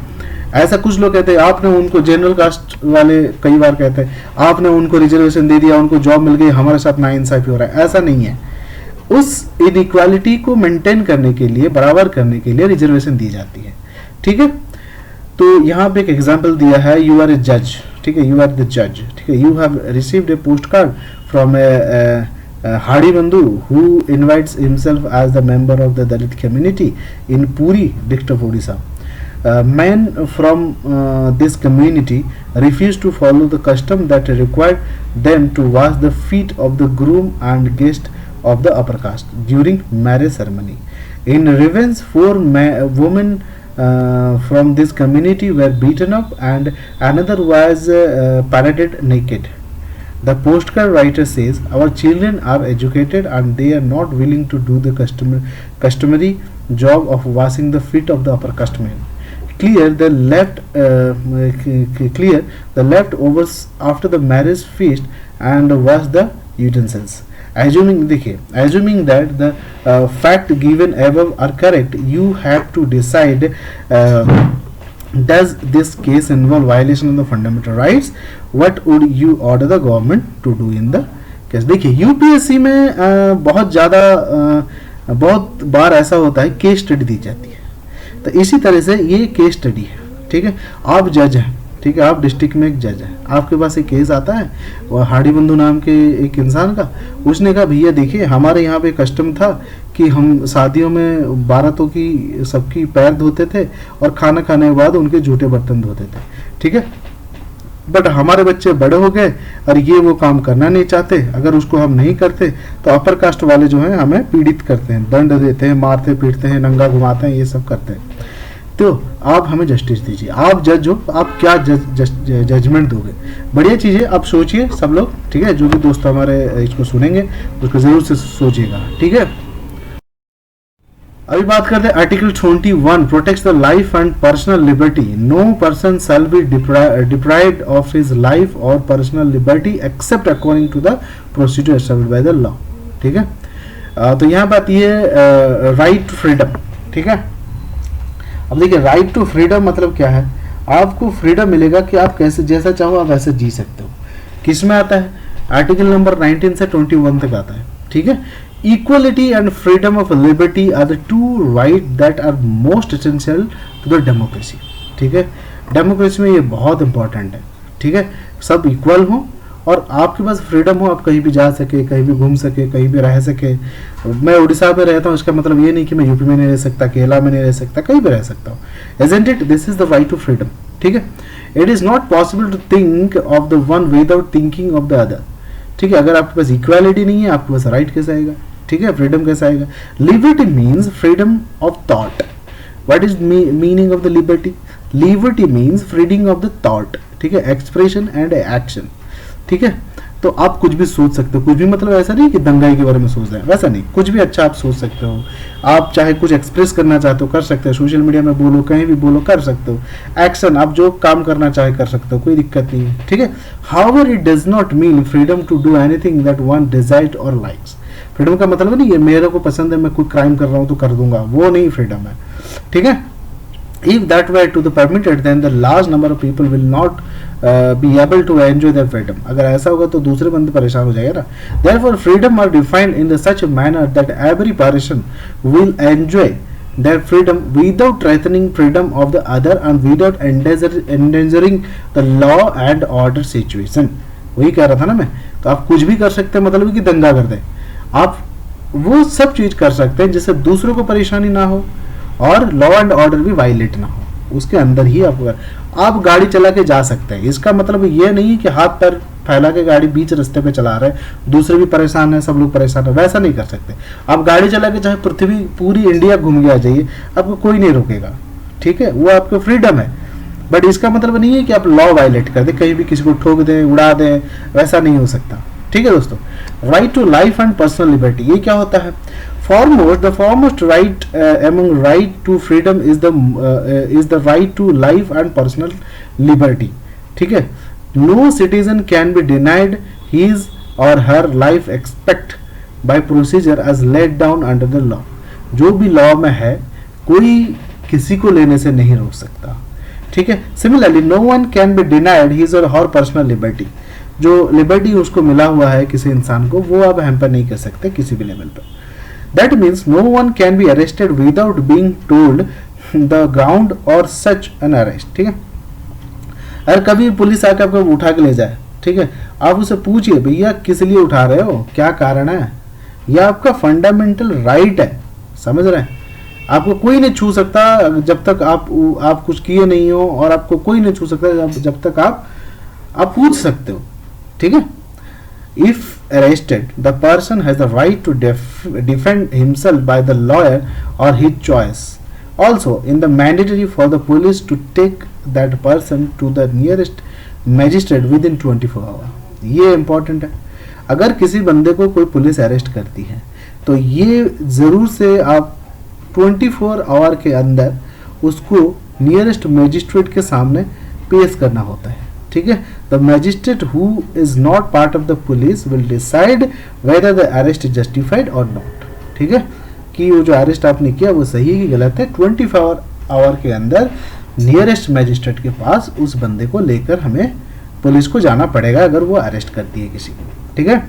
ऐसा कुछ लोग कहते हैं, आपने उनको, जनरल कास्ट वाले कई बार कहते हैं, आपने उनको रिजर्वेशन दे दिया, उनको जॉब मिल गई, हमारे साथ नाइंसाफी हो रहा है। ऐसा नहीं है, उस इनइक्वालिटी को मेंटेन करने के लिए, बराबर करने के लिए रिजर्वेशन दी जाती है, ठीक है। तो यहाँ पे एक एग्जांपल दिया है, यू आर ए जज, ठीक है, यू आर द जज, ठीक है, you have received a post card from a Hadi Bandhu who invites himself as the member of the Dalit community in Puri district of Odisha. Men from this community refused to follow the custom that required them to wash the feet of the groom and guest of the upper caste during marriage ceremony. In revenge, 4 women from this community were beaten up and another was paraded naked. The postcard writer says, "Our children are educated and they are not willing to do the customary job of washing the feet of the upper caste men. Clear the leftovers after the marriage feast and wash the utensils." Assuming that the fact given above are correct, you have to decide, does this case involve violation of the fundamental rights? What would you order the government to do in the case? देखिए, यूपीएससी में बहुत बार ऐसा होता है, केस स्टडी दी जाती है। तो इसी तरह से ये केस स्टडी है, ठीक है। आप जज हैं, ठीक है, आप डिस्ट्रिक्ट में एक जज हैं, आपके पास एक केस आता है, वो हाड़ी बंधु नाम के एक इंसान का, उसने कहा भैया देखिए हमारे यहाँ पे कस्टम था कि हम शादियों में बारातों की सबकी पैर धोते थे और खाना खाने के बाद उनके जूठे बर्तन धोते थे, ठीक है, बट हमारे बच्चे बड़े हो गए और ये वो काम करना नहीं चाहते, अगर उसको हम नहीं करते तो अपर कास्ट वाले जो हैं हमें पीड़ित करते हैं, दंड देते हैं, मारते पीटते हैं, नंगा घुमाते हैं, ये सब करते हैं, तो आप हमें जस्टिस दीजिए, आप जज हो, आप क्या जजमेंट दोगे। बढ़िया चीज़ है, आप सोचिए सब लोग, ठीक है, जो भी दोस्त हमारे इसको सुनेंगे उसको जरूर से सोचिएगा, ठीक है। अभी बात करते हैं article 21 protects the life and personal liberty, no person shall be deprived of his life or personal liberty except according to the procedure established by the law, ठीक है। तो यहाँ बात ये राइट टू फ्रीडम, ठीक है। अब देखिए राइट टू फ्रीडम मतलब क्या है, आपको फ्रीडम मिलेगा कि आप कैसे जैसा चाहो आप वैसे जी सकते हो। किस में आता है, आर्टिकल नंबर 19 से 21 तक आता है, ठीक है। Equality and freedom of liberty are the two right that are most essential to the democracy, ठीक है। डेमोक्रेसी में ये बहुत इंपॉर्टेंट है, ठीक है, सब इक्वल हो और आपके पास फ्रीडम हो, आप कहीं भी जा सके, कहीं भी घूम सके, कहीं भी रह सके। मैं उड़ीसा में रहता हूँ, इसका मतलब ये नहीं कि मैं यूपी में नहीं रह सकता, केरला में नहीं रह सकता, कहीं भी रह सकता हूँ। Isn't it, this is the right to freedom, ठीक है। It is not possible to think of the one without thinking of the other, ठीक है। अगर आपके पास इक्वालिटी नहीं है, आपके पास राइट कैसे आएगा, ठीक है, फ्रीडम कैसे आएगा। Liberty means freedom of thought. What is meaning of the liberty, liberty means freedom of the thought, ठीक है, एक्सप्रेशन एंड एक्शन, ठीक है। तो आप कुछ भी सोच सकते हो, कुछ भी मतलब ऐसा नहीं कि दंगाई के बारे में सोच रहे हैं, वैसा नहीं, कुछ भी अच्छा आप सोच सकते हो। आप चाहे कुछ एक्सप्रेस करना चाहते हो कर सकते हो, सोशल मीडिया में बोलो, कहीं भी बोलो, कर सकते हो। एक्शन, आप जो काम करना चाहे कर सकते हो, कोई दिक्कत नहीं है, ठीक है। However it does not mean freedom to do anything that one desired or likes. Freedom का मतलब नहीं है मेरे को पसंद है मैं कोई क्राइम कर रहा हूँ तो कर दूंगा, वो नहीं फ्रीडम है, ठीक है। If that were to the permitted, then the large number of people will not be able to enjoy their freedom. अगर ऐसा होगा तो दूसरे बंदे परेशान हो जाएगा ना। Therefore, freedom are defined in such a manner that every person will enjoy their freedom without threatening freedom of the other and without endangering the law and order situation. वही कह रहा था ना मैं, तो आप कुछ भी कर सकते हैं, मतलब कि दंगा कर दें, आप वो सब चीज कर सकते हैं जिससे दूसरों को परेशानी ना हो और लॉ एंड ऑर्डर भी वायलेट ना हो, उसके अंदर ही आप गाड़ी चला के जा सकते हैं। इसका मतलब ये नहीं कि हाथ पैर फैला के गाड़ी बीच रास्ते पे चला रहे हैं, दूसरे भी परेशान है, सब लोग परेशान है, वैसा नहीं कर सकते। आप गाड़ी चला के चाहे पृथ्वी पूरी इंडिया घूम के आ जाइए, आपको कोई नहीं रोकेगा, ठीक है, वो आपका फ्रीडम है। बट इसका मतलब नहीं है कि आप लॉ वायलेट कर दे, कहीं भी किसी को ठोक दें, उड़ा दें, वैसा नहीं हो सकता, ठीक है दोस्तों। Right to life and personal liberty, ये क्या होता है। The foremost right among right to freedom is the right to life and personal liberty, ठीक है। No citizen can be denied his or her life except by procedure as laid down under the law. जो भी लॉ में है कोई किसी को लेने से नहीं रोक सकता, ठीक है। Similarly, no one can be denied his or her personal liberty. जो लिबर्टी उसको मिला हुआ है किसी इंसान को, वो आप हैम्पर नहीं कर सकते किसी भी लेवल पर। That means no one can be arrested without being told the ground or such an arrest, ठीक है। अगर कभी पुलिस आकर आपको उठा के ले जाए, ठीक है, आप उसे पूछिए भैया किस लिए उठा रहे हो, क्या कारण है, यह आपका फंडामेंटल राइट है, समझ रहे हैं। आपको कोई नहीं छू सकता जब तक आप कुछ किए नहीं हो, और आपको कोई नहीं छू सकता जब तक आप पूछ सकते हो, ठीक है। If arrested, the person has the right to defend himself by the lawyer or his choice. Also, in the mandatory for the police to take that person to the nearest magistrate within 24 hours. ये important है। अगर किसी बंदे को कोई पुलिस अरेस्ट करती है तो ये ज़रूर से आप 24 आवर के अंदर उसको नियरेस्ट मैजिस्ट्रेट के सामने पेश करना होता है, ठीक है। The magistrate who is not part of the police will decide whether the arrest is justified और नॉट, ठीक है, कि वो जो अरेस्ट आपने किया वो सही है कि गलत है। 24 आवर के अंदर नियरेस्ट मैजिस्ट्रेट के पास उस बंदे को लेकर हमें पुलिस को जाना पड़ेगा अगर वो अरेस्ट करती है किसी को, ठीक है।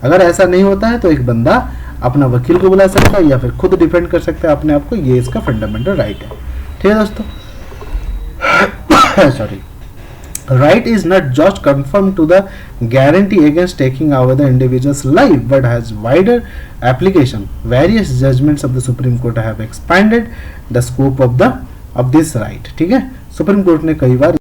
अगर ऐसा नहीं होता है तो एक बंदा अपना वकील को बुला सकता है या फिर खुद डिफेंड कर सकता है अपने आप को, ये इसका फंडामेंटल राइट है, ठीक है दोस्तों। Sorry. Right is not just confined to the guarantee against taking away the individual's life, but has wider application. Various judgments of the Supreme Court have expanded the scope of this right. ठीक है, सुप्रीम कोर्ट ने कई बार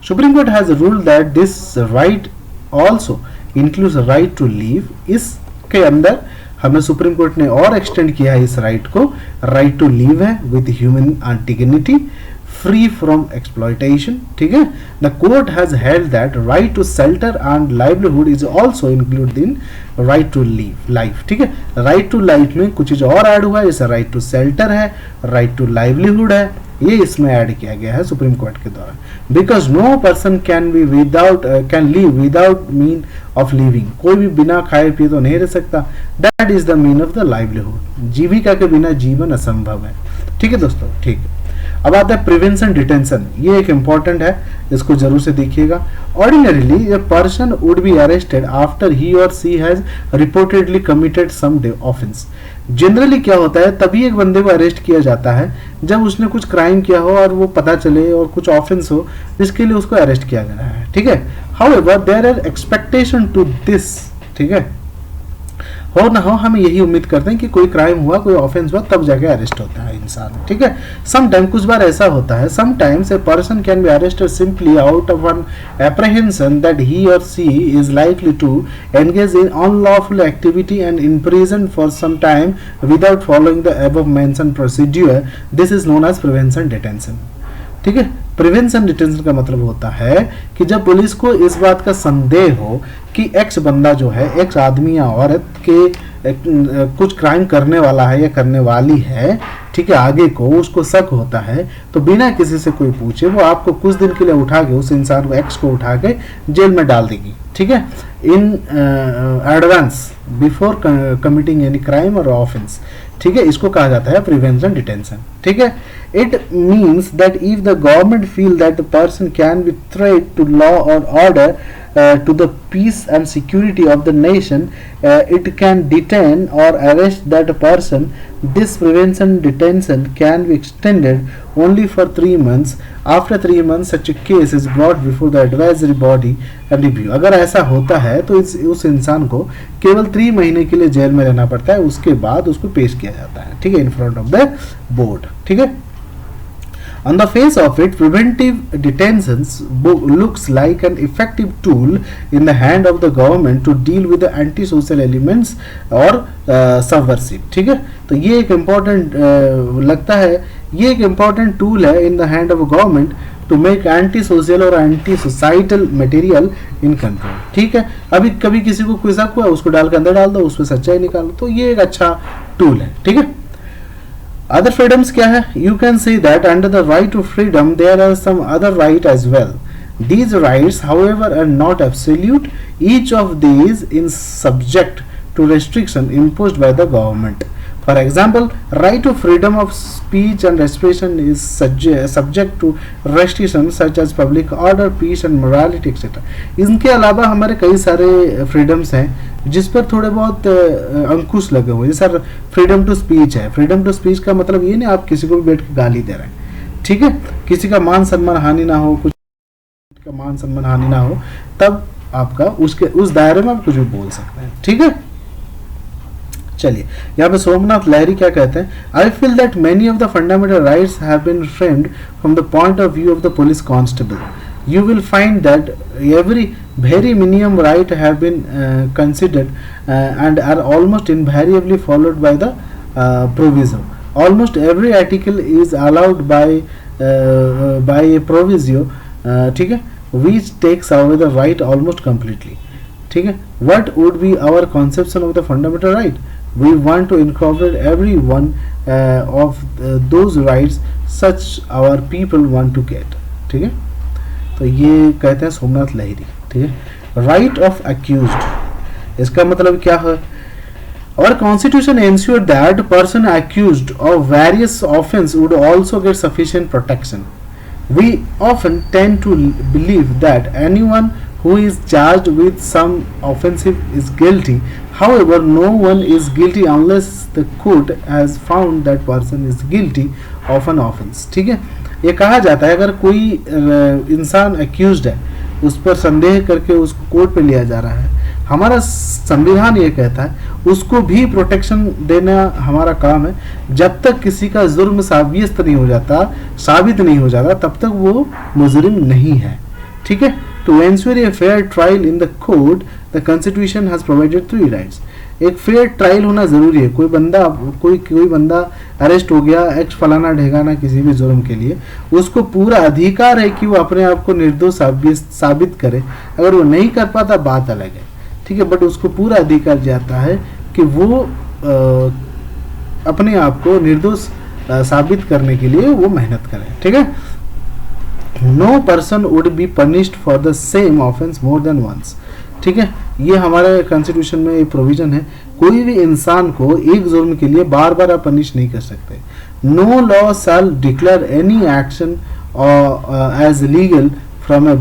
supreme court has ruled that this right also includes right to live. इसके अंदर हमें सुप्रीम कोर्ट ने और एक्सटेंड किया है इस राइट को. राइट टू लीव है with human dignity, free from exploitation. ठीक है, the court has held that right to shelter and livelihood is also included in right to life. ठीक है, right to life में कुछ चीज और ऐड हुआ है, जैसे right to shelter है, right to livelihood है, ये इसमें ऐड किया गया है सुप्रीम कोर्ट के द्वारा. Because no person can live without mean of living. कोई भी बिना खाए पिए तो नहीं रह सकता. That is the mean of the livelihood. जीविका के बिना जीवन असंभव है. ठीक है दोस्तों, ठीक है. अब आता है प्रिवेंशन डिटेंशन. ये एक इंपॉर्टेंट है, इसको जरूर से देखिएगा. Ordinarily a person would be arrested after he or she has reportedly committed some offence. Generally क्या होता है, तभी एक बंदे को अरेस्ट किया जाता है जब उसने कुछ क्राइम किया हो और वो पता चले और कुछ ऑफेंस हो जिसके लिए उसको अरेस्ट किया गया है. ठीक है, however there are expectation to this. ठीक है, हो ना हो हमें यही उम्मीद करते हैं कि कोई क्राइम हुआ, कोई ऑफेंस हुआ, तब जाके अरेस्ट होता है इंसान. ठीक है, समटाइम कुछ बार ऐसा होता है, sometimes a person can be arrested simply out of an apprehension that he or she is likely to engage in unlawful activity and imprison for some time without following the above mentioned procedure. This is known as prevention detention. ठीक है, प्रिवेंशन डिटेंशन का मतलब होता है कि जब पुलिस को इस बात का संदेह हो कि एक्स बंदा जो है, एक्स आदमी या औरत के कुछ क्राइम करने वाला है या करने वाली है, ठीक है, आगे को उसको शक होता है, तो बिना किसी से कोई पूछे वो आपको कुछ दिन के लिए उठा के, उस इंसान को, एक्स को उठा के जेल में डाल देगी. ठीक है, in advance before committing any crime और ऑफेंस. ठीक है, इसको कहा जाता है प्रिवेंशन डिटेंशन. ठीक है, it means that if the government feel that the person can be threat to law or order to the peace and security of the nation, it can detain or arrest that person. This prevention detention can be extended only for 3 months. After 3 months such a case is brought before the advisory body and review. अगर ऐसा होता है तो उस इंसान को केवल 3 महीने के लिए जेल में रहना पड़ता है, उसके बाद उसको पेश किया जाता है. ठीक है, in front of the board. ठीक है, on the face of it, preventive detentions looks like an effective tool in the hand of the government to deal with the antisocial elements or subversive. ठीक है, तो ये एक इम्पॉर्टेंट लगता है, ये एक इम्पॉर्टेंट टूल है in the hand of government to make anti social or anti societal material in control. ठीक है, अभी कभी किसी को कोई शक हुआ, उसको डाल के अंदर डाल दो, उसमें सच्चाई निकालो, तो ये एक अच्छा टूल है. ठीक है, अदर फ्रीडम्स क्या है? You can see that under the right to freedom there are some other right as well. These rights, however, are not absolute. Each of these is subject to restriction imposed by the government. For example, right to freedom of speech and expression is subject to restrictions such as public order, peace and morality etc. इनके अलावा हमारे कई सारे फ्रीडम्स हैं जिस पर थोड़े बहुत अंकुश लगे हुए हैं. जैसे फ्रीडम टू स्पीच है. फ्रीडम टू स्पीच का मतलब ये नहीं आप किसी को भी बैठ के गाली दे रहे हैं. ठीक है, किसी का मान सम्मान हानि ना हो, कुछ का मान सम्मान हानि ना हो, तब आपका उसके उस दायरे में आप कुछ भी बोल सकते हैं. ठीक है, चलिए यहाँ पे सोमनाथ लहरी क्या कहते हैं? I feel that many of the fundamental rights have been framed from the point of view of the police constable. You will find that every very minimum right have been considered and are almost invariably followed by the proviso. Almost every article is allowed by a proviso, ठीक है, which takes away the right almost completely. ठीक है, what would be our conception of the fundamental right? We want to incorporate every one of those rights such our people want to get. ठीक है, तो ये कहते हैं सोमनाथ लहरी. ठीक है, राइट ऑफ अक्यूज्ड, इसका मतलब क्या है? Our constitution ensured that person accused of various offense would also get sufficient protection. We often tend to believe that anyone who is charged with some offensive is guilty. However, no one is guilty unless the court has found that person is guilty of an offense. ठीक है, ये कहा जाता है अगर कोई इंसान एक्यूज्ड है, उस पर संदेह करके उसको कोर्ट पे लिया जा रहा है, हमारा संविधान ये कहता है उसको भी प्रोटेक्शन देना हमारा काम है। जब तक किसी का जुर्म साबित नहीं हो जाता तब तक वो मुजरिम नहीं है। ठीक है, to ensure a fair trial in the court the constitution has provided 3 rights. एक फेयर ट्रायल होना जरूरी है। कोई बंदा अरेस्ट हो गया एक्स फलाना ढेगाना किसी भी जुर्म के लिए, उसको पूरा अधिकार है कि वो अपने आप को निर्दोष साबित करे। अगर वो नहीं कर पाता बात अलग है, ठीक है, बट उसको पूरा अधिकार जाता है कि वो अपने आप को निर्दोष साबित करने के लिए वो मेहनत करे। ठीक है, no person would be punished for the same offence more than once. ठीक है, ये हमारे कॉन्स्टिट्यूशन में एक प्रोविजन है, कोई भी इंसान को एक जुर्म के लिए बार बार आप पनिश नहीं कर सकते। No law shall declare any action as legal from a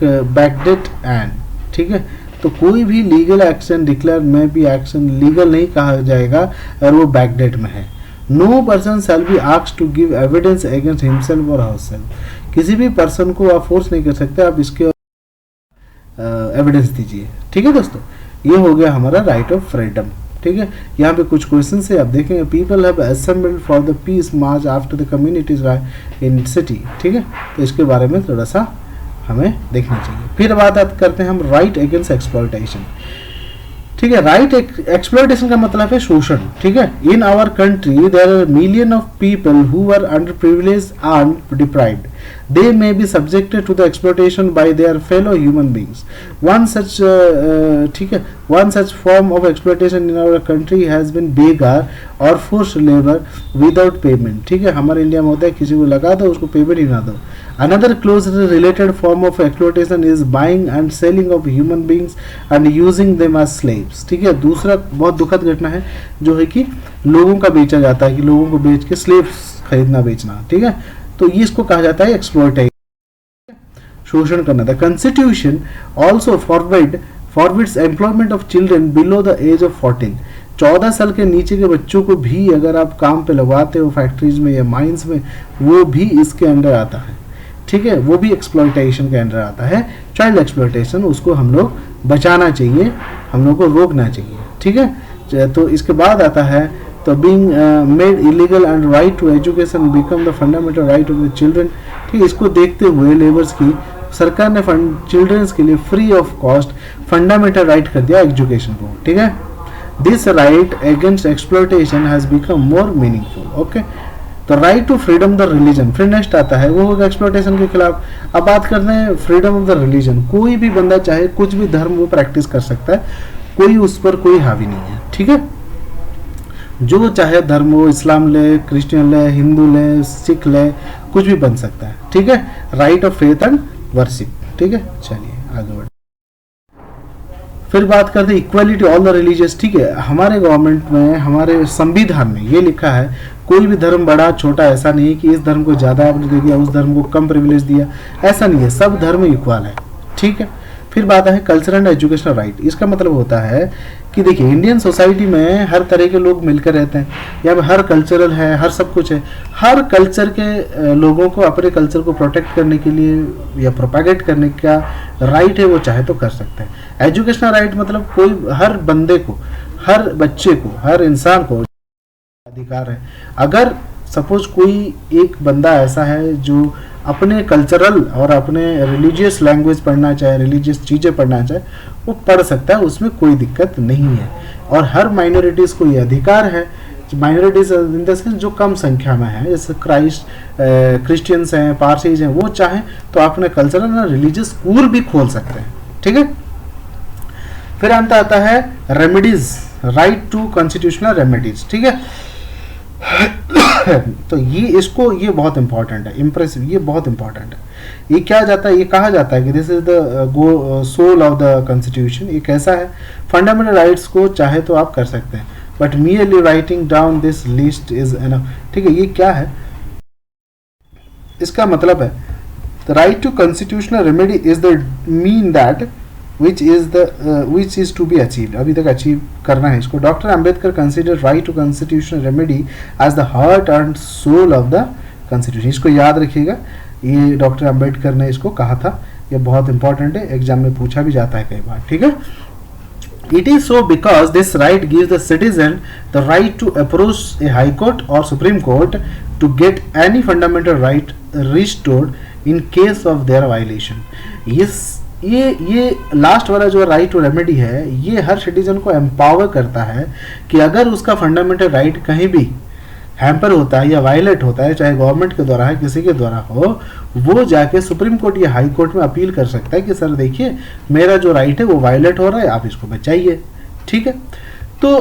backdate and. ठीक है, तो कोई भी लीगल एक्शन डिक्लेयर में भी एक्शन लीगल नहीं कहा जाएगा अगर वो बैकडेट में है। No person shall be asked to give evidence against himself or herself. किसी भी पर्सन को आप फोर्स नहीं कर सकते, आप इसके एविडेंस दीजिए। ठीक है दोस्तों, ये हो गया हमारा राइट ऑफ फ्रीडम। ठीक है, यहाँ पे कुछ क्वेश्चन है आप देखेंगे। People have assembled for the peace march after the communities in city. ठीक है, तो इसके बारे में थोड़ा सा हमें देखना चाहिए। फिर बात करते हैं हम राइट अगेंस्ट एक्सप्लॉयटेशन। ठीक है, राइट एक्सप्लॉयटेशन का मतलब है शोषण। ठीक है, in our country there are million of people who are underprivileged and deprived. They may be subjected to the exploitation by their fellow human beings. One such form of exploitation in our country has been begar or forced labor without payment. ठीक है, हमारे इंडिया में होता है किसी को लगा दो उसको पेमेंट ही ना दो। Another closely related form of exploitation is buying and selling of human beings and using them as slaves. ठीक है, दूसरा बहुत दुखद घटना है जो है कि लोगों का बेचा जाता है, कि लोगों को बेच के स्लेव्स खरीदना बेचना। ठीक है, तो ये इसको कहा जाता है एक्सप्लॉयटेशन, शोषण करना। The constitution also forbids employment of children below the age of 14। 14 साल के नीचे के बच्चों को भी अगर आप काम पे लगवाते हो फैक्ट्रीज में या माइंस में, वो भी इसके अंडर आता है। ठीक है, वो भी एक्सप्लॉयटेशन के अंडर आता है। चाइल्ड एक्सप्लॉयटेशन, उसको हम लोग बचाना चाहिए, हम लोग को रोकना चाहिए। ठीक है, तो इसके बाद आता है तो being made illegal and right to education become the fundamental right of the children। ठीक है, इसको देखते हुए लेबर्स की सरकार ने चिल्ड्रंस के लिए free of cost fundamental right कर दिया एजुकेशन को। ठीक है, this right against exploitation has become more meaningful. Okay, तो right to freedom the religion. फिर नेक्स्ट आता है वो होगा एक्सप्लॉयटेशन के खिलाफ। अब बात करते हैं फ्रीडम ऑफ द रिलीजन। कोई भी बंदा चाहे कुछ भी धर्म वो प्रैक्टिस कर सकता है, कोई उस पर कोई हावी नहीं है। ठीक है, जो चाहे धर्म हो, इस्लाम ले, क्रिश्चियन ले, हिंदू ले, सिख ले, कुछ भी बन सकता है। ठीक है, right of faith and worship. ठीक है, चलिए आगे बढ़ते। फिर बात करते हैं इक्वालिटी ऑल द रिलीजियस। ठीक है, हमारे गवर्नमेंट में, हमारे संविधान में ये लिखा है कोई भी धर्म बड़ा छोटा ऐसा नहीं है कि इस धर्म को ज़्यादा आपने दे दिया, उस धर्म को कम प्रिविलेज दिया, ऐसा नहीं है, सब धर्म इक्वल है। ठीक है, फिर बात है कल्चरल एंड एजुकेशनल राइट। इसका मतलब होता है कि देखिए इंडियन सोसाइटी में हर तरह के लोग मिलकर रहते हैं, यहाँ पे हर कल्चरल है, हर सब कुछ है। हर कल्चर के लोगों को अपने कल्चर को प्रोटेक्ट करने के लिए या प्रोपेगेट करने का राइट है, वो चाहे तो कर सकते हैं। एजुकेशनल राइट मतलब कोई हर बंदे को, हर बच्चे को, हर इंसान को अधिकार है। अगर सपोज कोई एक बंदा ऐसा है जो अपने कल्चरल और अपने रिलीजियस लैंग्वेज पढ़ना चाहे, रिलीजियस चीज़ें पढ़ना चाहे, वो पढ़ सकता है, उसमें कोई दिक्कत नहीं है। और हर माइनॉरिटीज़ को ये अधिकार है, माइनॉरिटीज़ इन द सेंस जो कम संख्या में है, जैसे क्रिश्चियंस हैं, पारसीज हैं, वो चाहें तो अपने कल्चरल और रिलीजियस स्कूल भी खोल सकते हैं। ठीक है, फिर अंत आता है remedies, right to constitutional remedies. ठीक है, तो ये बहुत इंपॉर्टेंट है, इंप्रेसिव, ये बहुत इंपॉर्टेंट है। ये क्या जाता है, ये कहा जाता है कि this is the soul of the constitution. ये कैसा है, फंडामेंटल राइट्स को चाहे तो आप कर सकते हैं, but merely writing down this list is enough. ठीक है, ये क्या है, इसका मतलब है the right to constitutional remedy is the mean that which is to be achieved, अभी तक अचीव करना है इसको। Doctor Ambedkar consider right to constitutional remedy as the heart and soul of the constitution. इसको याद रखिएगा, ये डॉक्टर अम्बेडकर ने इसको कहा था, ये बहुत इंपॉर्टेंट है, एग्जाम में पूछा भी जाता है कई बार, ठीक है। It is so because this right gives the citizen the right to approach a high court or Supreme Court to get any fundamental right restored in case of their violation. ये लास्ट वाला जो राइट टू रेमेडी है, ये हर सिटीजन को एम्पावर करता है कि अगर उसका फंडामेंटल राइट कहीं भी हैम्पर होता है या वायलेट होता है, चाहे गवर्नमेंट के द्वारा है किसी के द्वारा हो, वो जाके सुप्रीम कोर्ट या हाई कोर्ट में अपील कर सकता है कि सर देखिए मेरा जो राइट है वो वायलेट हो रहा है, आप इसको बचाइए, ठीक है। तो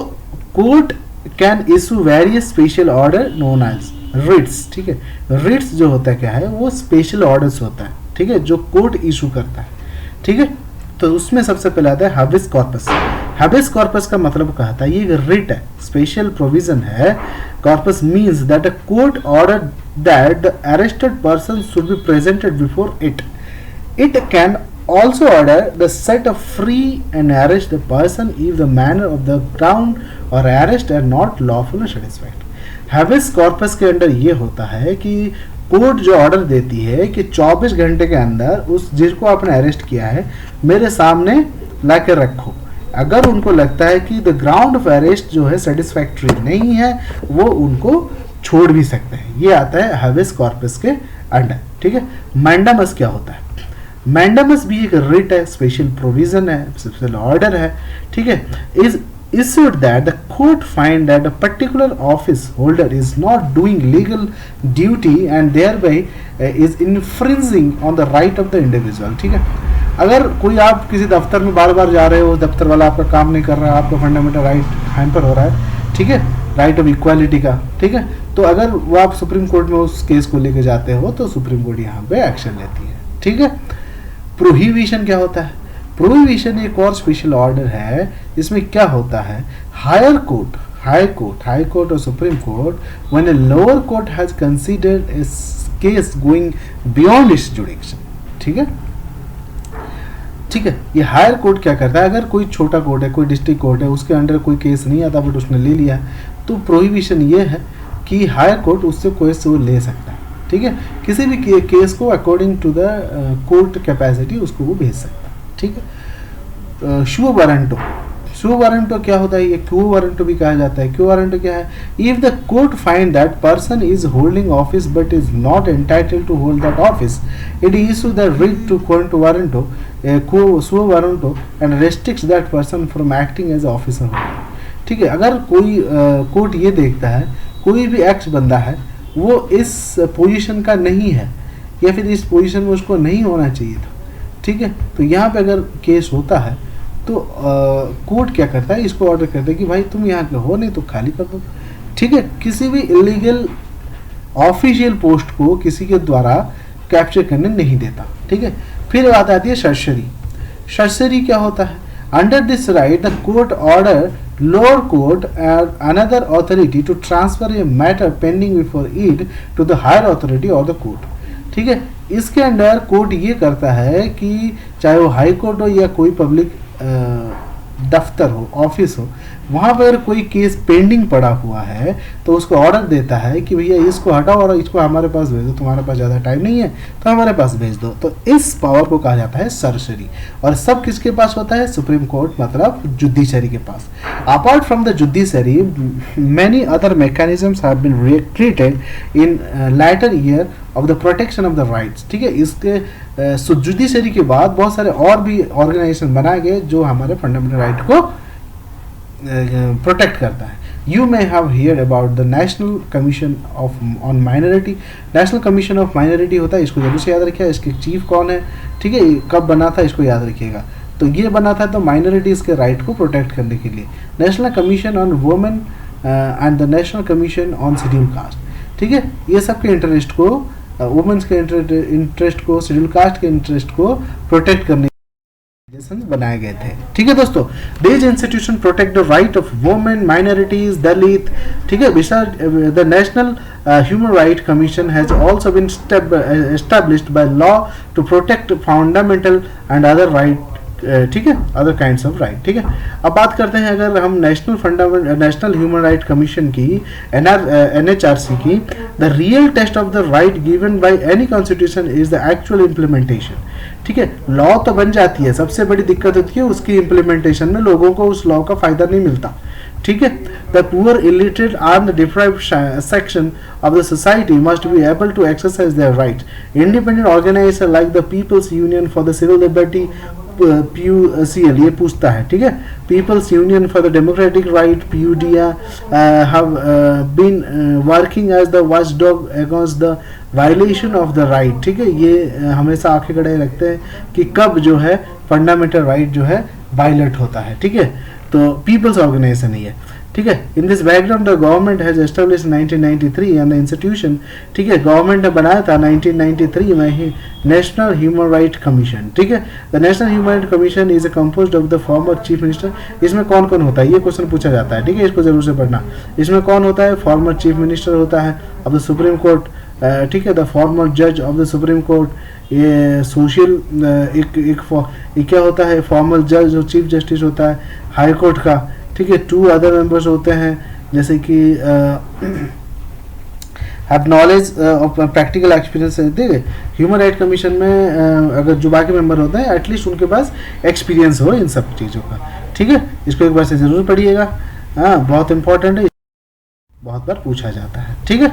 court can issue various special order known as writs, ठीक है। रिट्स जो होता है क्या है, वो स्पेशल ऑर्डर्स होता है, ठीक है, जो कोर्ट इशू करता है, ठीक है। तो उसमें सबसे पहले आता है हाबिस कॉर्पस। हाबिस कॉर्पस का मतलब कहता है, ये एक रिट है, स्पेशल प्रोविजन है। Corpus means that a court order that the arrested person should be presented before it. It can also order the set of free and arrest the person if the manner of the ground or arrest are not lawful or satisfied. habeas corpus के अंदर ये होता है कि कोर्ट जो ऑर्डर देती है कि 24 घंटे के अंदर उस जिसको आपने अरेस्ट किया है मेरे सामने ला कर रखो। अगर उनको लगता है कि द ग्राउंड ऑफ अरेस्ट जो है सेटिस्फैक्ट्री नहीं है, वो उनको छोड़ भी सकते हैं। ये आता है habeas corpus के अंडर, ठीक है। मैंडामस क्या होता है? मैंडामस भी एक रिट है, स्पेशल प्रोविजन है, स्पेशल ऑर्डर है, ठीक है। Is issued that the court find that a particular office holder is not doing legal duty and thereby is infringing on the right of the individual, ठीक है। अगर कोई आप किसी दफ्तर में बार बार जा रहे हो, दफ्तर वाला आपका काम नहीं कर रहा है, आपका फंडामेंटल राइट हैम्पर हो रहा है, ठीक है, राइट ऑफ इक्वालिटी का, ठीक है, तो अगर वो आप सुप्रीम कोर्ट में उस केस को लेके जाते हो तो सुप्रीम कोर्ट यहाँ पे एक्शन लेती है, ठीक है। प्रोहिबिशन क्या होता है? प्रोहिबिशन एक और स्पेशल ऑर्डर है, इसमें क्या होता है, हायर कोर्ट, हाई कोर्ट और supreme court when a lower court has considered A case going beyond it's जुडिक्शन, ठीक है, ठीक है। ये हायर कोर्ट क्या करता है, अगर कोई छोटा कोर्ट है, कोई डिस्ट्रिक्ट कोर्ट है, उसके अंडर कोई केस नहीं आता बट उसने ले लिया, तो प्रोहिबिशन ये है कि हायर कोर्ट उससे केस वो ले सकता है, ठीक है, किसी भी केस को according to the court capacity उसको वो भेज सकता है, ठीक है। शो वारंटो, शो वारंटो क्या होता है, ये क्यू वारंटो भी कहा जाता है। क्यू वारंटो क्या है? If the court find that person is holding office but is not entitled to hold that office, it issue the writ to क्वांटो warranto show warranto and restricts that person from acting as officer, ठीक है। अगर कोई कोर्ट ये देखता है कोई भी एक्स बंदा है वो इस पोजीशन का नहीं है या फिर इस पोजीशन में उसको नहीं होना चाहिए था, ठीक है, तो यहाँ पे अगर केस होता है तो कोर्ट क्या करता है, इसको ऑर्डर करता है कि भाई तुम यहाँ के हो नहीं तो खाली कर दो, ठीक है। किसी भी इलीगल ऑफिशियल पोस्ट को किसी के द्वारा कैप्चर करने नहीं देता, ठीक है। फिर बात आती है सर्जरी। सर्जरी क्या होता है? Under this right the court order lower court and another authority to transfer a matter pending before it to the higher authority or the court, ठीक है। इसके अंदर कोर्ट ये करता है कि चाहे वो हाई कोर्ट हो या कोई पब्लिक दफ्तर हो, ऑफिस हो, वहाँ पर कोई केस पेंडिंग पड़ा हुआ है तो उसको ऑर्डर देता है कि भैया इसको हटाओ और इसको हमारे पास भेज दो, तुम्हारे पास ज़्यादा टाइम नहीं है तो हमारे पास भेज दो। तो इस पावर को कहा जाता है सर्जरी। और सब किसके पास होता है? सुप्रीम कोर्ट मतलब जुडिशरी के पास। Apart from the judiciary many other mechanisms have been created in lighter year of the protection of the rights, ठीक है। इसके जुडिशरी के बाद बहुत सारे और भी ऑर्गेनाइजेशन बनाए गए जो हमारे फंडामेंटल राइट को प्रोटेक्ट करता है। You may have heard about the national commission of on minority. National commission of minority होता है, इसको जरूर से याद रखिएगा। इसके चीफ कौन है, ठीक है, कब बना था इसको याद रखिएगा। तो ये बना था तो माइनॉरिटीज़ के राइट को प्रोटेक्ट करने के लिए। National commission on women and the national commission on schedule caste, ठीक है, ये सब के इंटरेस्ट को, वुमेन्स के इंटरेस्ट को, शेड्यूल कास्ट के इंटरेस्ट को प्रोटेक्ट करने बनाए गए थे, ठीक है दोस्तों। These institutions protect the right of women, minorities, Dalit, ठीक है। The National Human Rights Commission has also been established by law to protect fundamental and other right ठीक है, अदर काइंड्स ऑफ राइट। ठीक है, अब बात करते हैं अगर हम नेशनल ह्यूमन राइट कमीशन की, NHRC की, the real test of the right given by any constitution is the actual implementation. ठीक है, लॉ तो बन जाती है, सबसे बड़ी दिक्कत होती है उसकी इम्प्लीमेंटेशन में, लोगों को उस लॉ का फायदा नहीं मिलता। ठीक है, the poor, illiterate and the deprived section of the society must be able to exercise their rights. Independent organization like the People's Union for the Civil Liberty, PUCL, ये पूछता है। ठीक है, People's Union for the Democratic Right, PUDA, have been working as the watchdog against the violation of the right। ठीक है, ये हमेशा आंखें खड़े रखते हैं कि कब जो है फंडामेंटल राइट जो है वायलेट होता है। ठीक है, तो पीपल्स ऑर्गेनाइजेशन ही है। ठीक है, in this background the government has establish 1993 and the institution, ठीक है, गवर्नमेंट ने बनाया था 1993 में ही नेशनल ह्यूमन राइट कमीशन। ठीक है, the national human right commission is composed of the former chief minister. इसमें कौन कौन होता है, ये क्वेश्चन पूछा जाता है। ठीक है, इसको जरूर से पढ़ना। इसमें कौन होता है, फॉर्मर चीफ मिनिस्टर होता है ऑफ द सुप्रीम कोर्ट। ठीक है, द फॉर्मर जज ऑफ द सुप्रीम कोर्ट, ये सोशल एक क्या होता है, फॉर्मल जज जो चीफ जस्टिस होता है हाई कोर्ट का। ठीक है, 2 अदर मेंबर्स होते हैं जैसे कि have knowledge of practical experience. देखिए ह्यूमन राइट कमीशन में अगर जो बाकी मेंबर होते हैं एटलीस्ट उनके पास एक्सपीरियंस हो इन सब चीज़ों का। ठीक है, इसको एक बार से जरूर पढ़िएगा, हाँ बहुत इंपॉर्टेंट है, बहुत बार पूछा जाता है। ठीक है,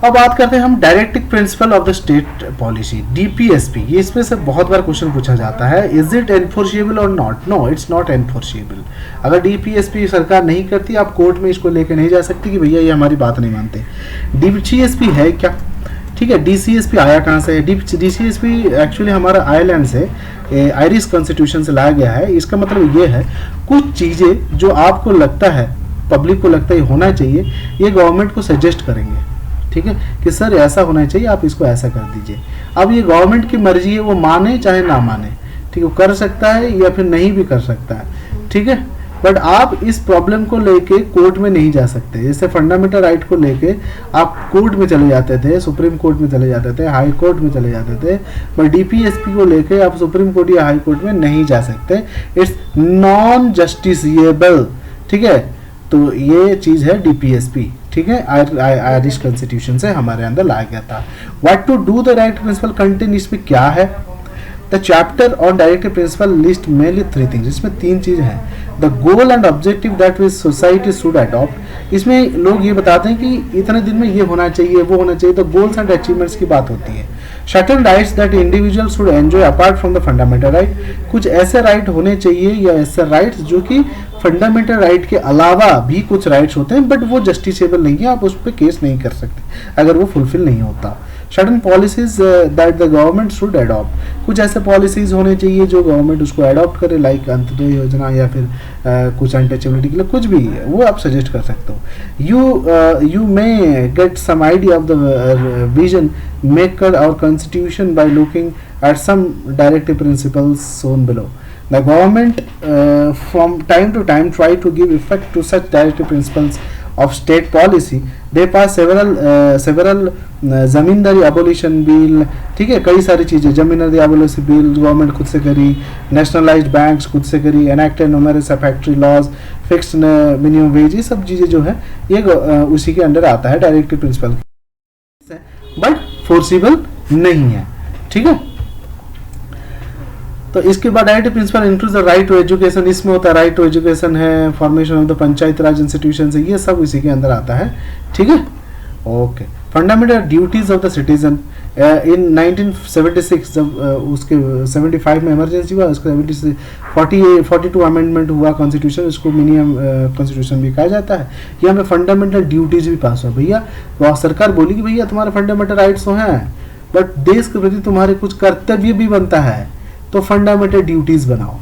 अब बात करते हैं हम directive principle of the state policy, DPSP। ये इसमें से बहुत बार क्वेश्चन पूछा जाता है, is it enforceable or not? No, it's not enforceable. अगर DPSP सरकार नहीं करती, आप कोर्ट में इसको लेके नहीं जा सकती कि भैया ये हमारी बात नहीं मानते। DCSP है क्या? ठीक है, DCSP आया कहाँ से? DCSP एक्चुअली हमारा आयरलैंड से, आयरिश कॉन्स्टिट्यूशन से लाया गया है। इसका मतलब ये है कुछ चीज़ें जो आपको लगता है, पब्लिक को लगता है होना चाहिए, ये गवर्नमेंट को सजेस्ट करेंगे। ठीक है, कि सर ऐसा होना चाहिए, आप इसको ऐसा कर दीजिए। अब ये गवर्नमेंट की मर्जी है, वो माने चाहे ना माने। ठीक है, वो कर सकता है या फिर नहीं भी कर सकता है। ठीक है, बट आप इस प्रॉब्लम को लेके कोर्ट में नहीं जा सकते। जैसे फंडामेंटल राइट को लेके आप कोर्ट में चले जाते थे, सुप्रीम कोर्ट में चले जाते थे, हाई कोर्ट में चले जाते थे, बट DPSP को लेके आप सुप्रीम कोर्ट या हाई कोर्ट में नहीं जा सकते। It's non justiciable. ठीक है, तो ये चीज़ है DPSP। ठीक है, आयरिश कॉन्स्टिट्यूशन से हमारे अंदर लाया गया था। What to do the directive principle contain, इसमें क्या है? The chapter on directive principle list mainly 3 things. इसमें 3 चीज़ हैं। The goal and objective that which society should adopt. इसमें लोग ये बताते हैं कि इतने दिन में ये होना चाहिए, वो होना चाहिए, तो गोल्स एंड अचीवमेंट्स की बात होती है। Certain rights that individual should enjoy apart from the fundamental right. कुछ ऐसे राइट होने चाहिए या ऐसे राइट्स जो कि फंडामेंटल राइट के अलावा भी कुछ राइट्स होते हैं, बट वो जस्टिसेबल नहीं है, आप उस पर केस नहीं कर सकते अगर वो फुलफिल नहीं होता। Certain policies that the government should adopt. कुछ ऐसे पॉलिसीज होने चाहिए जो गवर्नमेंट उसको अडॉप्ट करे, लाइक अंत्योदय योजना या फिर कुछ अनटचेबिलिटी के लिए कुछ भी है, वो आप सजेस्ट कर सकते हो। You may get some idea of the vision maker or constitution by looking at some directive principles shown below. The government from time to time try to give effect to such directive principles of state policy. They pass several zamindari abolition bill। ठीक है, कई सारी चीज़ें, जमींदारी abolition bill गवर्नमेंट खुद से करी, नेशनलाइज्ड बैंक्स खुद से करी, enacted numerous factory laws, fixed minimum wage, ये सब चीज़ें जो है ये उसी के अंडर आता है डायरेक्टिव प्रिंसिपल, बट फोर्सिबल नहीं है। ठीक है, तो इसके बाद directive principle includes the right to education. इसमें होता है राइट टू एजुकेशन है, formation of the panchayat raj institution से, ये सब इसी के अंदर आता है। ठीक है, okay. Fundamental duties of the citizen इन 1976 जब उसके 75 में इमरजेंसी हुआ, उसका 42 अमेंडमेंट हुआ कॉन्स्टिट्यूशन, उसको मिनिमम कॉन्स्टिट्यूशन भी कहा जाता है। यहाँ पे फंडामेंटल ड्यूटीज भी पास हुआ। भैया सरकार बोली कि भैया तुम्हारे फंडामेंटल राइट्स तो हैं, बट देश के प्रति तुम्हारे कुछ कर्तव्य भी बनता है, तो फंडामेंटल ड्यूटीज बनाओ।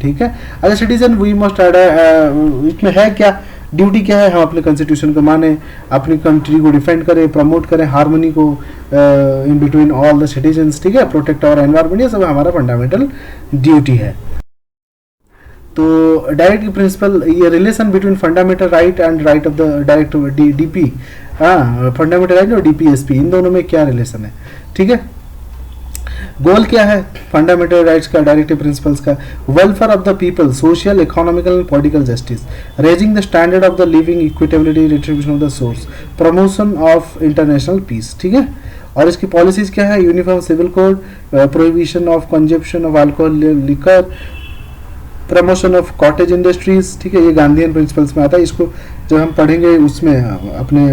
ठीक है, as a citizen we must इसमें है क्या ड्यूटी, क्या है? हम अपने कॉन्स्टिट्यूशन को माने, अपनी कंट्री को डिफेंड करें, प्रमोट करें हार्मनी को in between all the citizens. ठीक है, प्रोटेक्ट आवर एनवायरमेंट, ये सब हमारा फंडामेंटल ड्यूटी है। तो डायरेक्टिव प्रिंसिपल, ये relation between fundamental right and right of the directive DP, हाँ फंडामेंटल राइट और DPSP, इन दोनों में क्या रिलेशन है? ठीक है, गोल क्या है फंडामेंटल राइट्स का, डायरेक्टिव प्रिंसिपल्स का? Welfare of the people, social, economical and political justice, raising the standard of the living, equitability, distribution of the source, promotion of international peace, ठीक है। और इसकी पॉलिसीज क्या है? Uniform civil code, prohibition of consumption of alcohol, liquor, promotion of cottage industries, ठीक है। ये गांधीयन प्रिंसिपल्स में आता है। इसको जब हम पढ़ेंगे उसमें अपने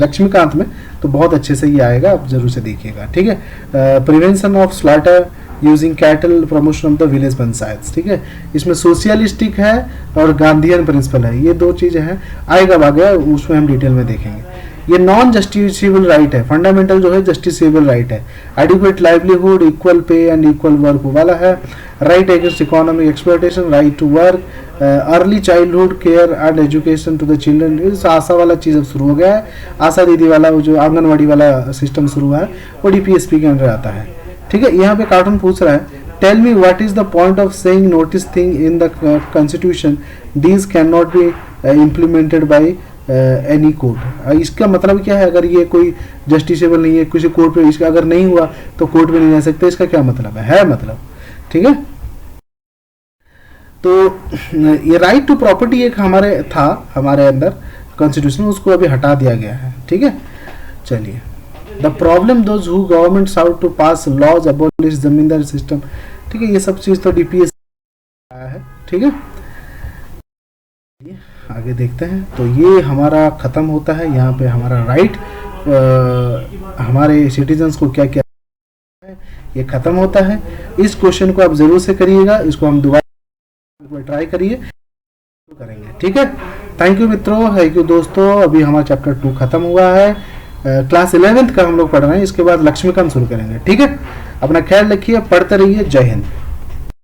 लक्ष्मीकांत में तो बहुत अच्छे से ये आएगा, आप जरूर से देखिएगा, ठीक है। Prevention of slaughter using cattle, promotion of the village panchayat, ठीक है। इसमें सोशियलिस्टिक है और गांधीयन प्रिंसिपल है, ये दो चीज़ें हैं, आएगा आगे उसमें हम डिटेल में देखेंगे। ये नॉन जस्टिसेबल राइट है, फंडामेंटल जो है जस्टिसेबल राइट है। Adequate livelihood, equal pay and equal work वाला है। Right against economic exploitation, right to work, early childhood care and education to the children. इस आशा वाला चीज़ अब शुरू हो गया है, आशा दीदी वाला जो आंगनवाड़ी वाला सिस्टम शुरू हुआ है वो डीपीएसपी के अंदर आता है, ठीक है। यहाँ पे कार्टून पूछ रहा है, tell me what is the point of saying notice thing in the constitution these cannot be implemented by any court. इसका मतलब क्या है? अगर ये कोई जस्टिसेबल नहीं है, किसी कोर्ट पे इसका अगर नहीं हुआ तो कोर्ट में नहीं जा सकते, इसका क्या मतलब है मतलब, ठीक है। तो ये राइट टू प्रॉपर्टी एक हमारे अंदर कॉन्स्टिट्यूशन, उसको अभी हटा दिया गया है, ठीक है। चलिए, the problem those who government how to pass laws abolish zamindar system, ठीक है। ये सब चीज तो डीपीएस आया है, ठीक है। आगे देखते हैं, तो ये हमारा खत्म होता है यहाँ पे हमारा राइट, हमारे सिटीजन्स को क्या क्या है ये खत्म होता है। इस क्वेश्चन को आप जरूर से करिएगा, इसको हम दोबारा ट्राई करिए करेंगे, ठीक है। थैंक यू मित्रों, थैंक यू दोस्तों। अभी हमारा चैप्टर 2 खत्म हुआ है, क्लास 11th का हम लोग पढ़ रहे हैं, इसके बाद लक्ष्मीकांत शुरू करेंगे, ठीक है। अपना ख्याल रखिए, पढ़ते रहिए, जय हिंद।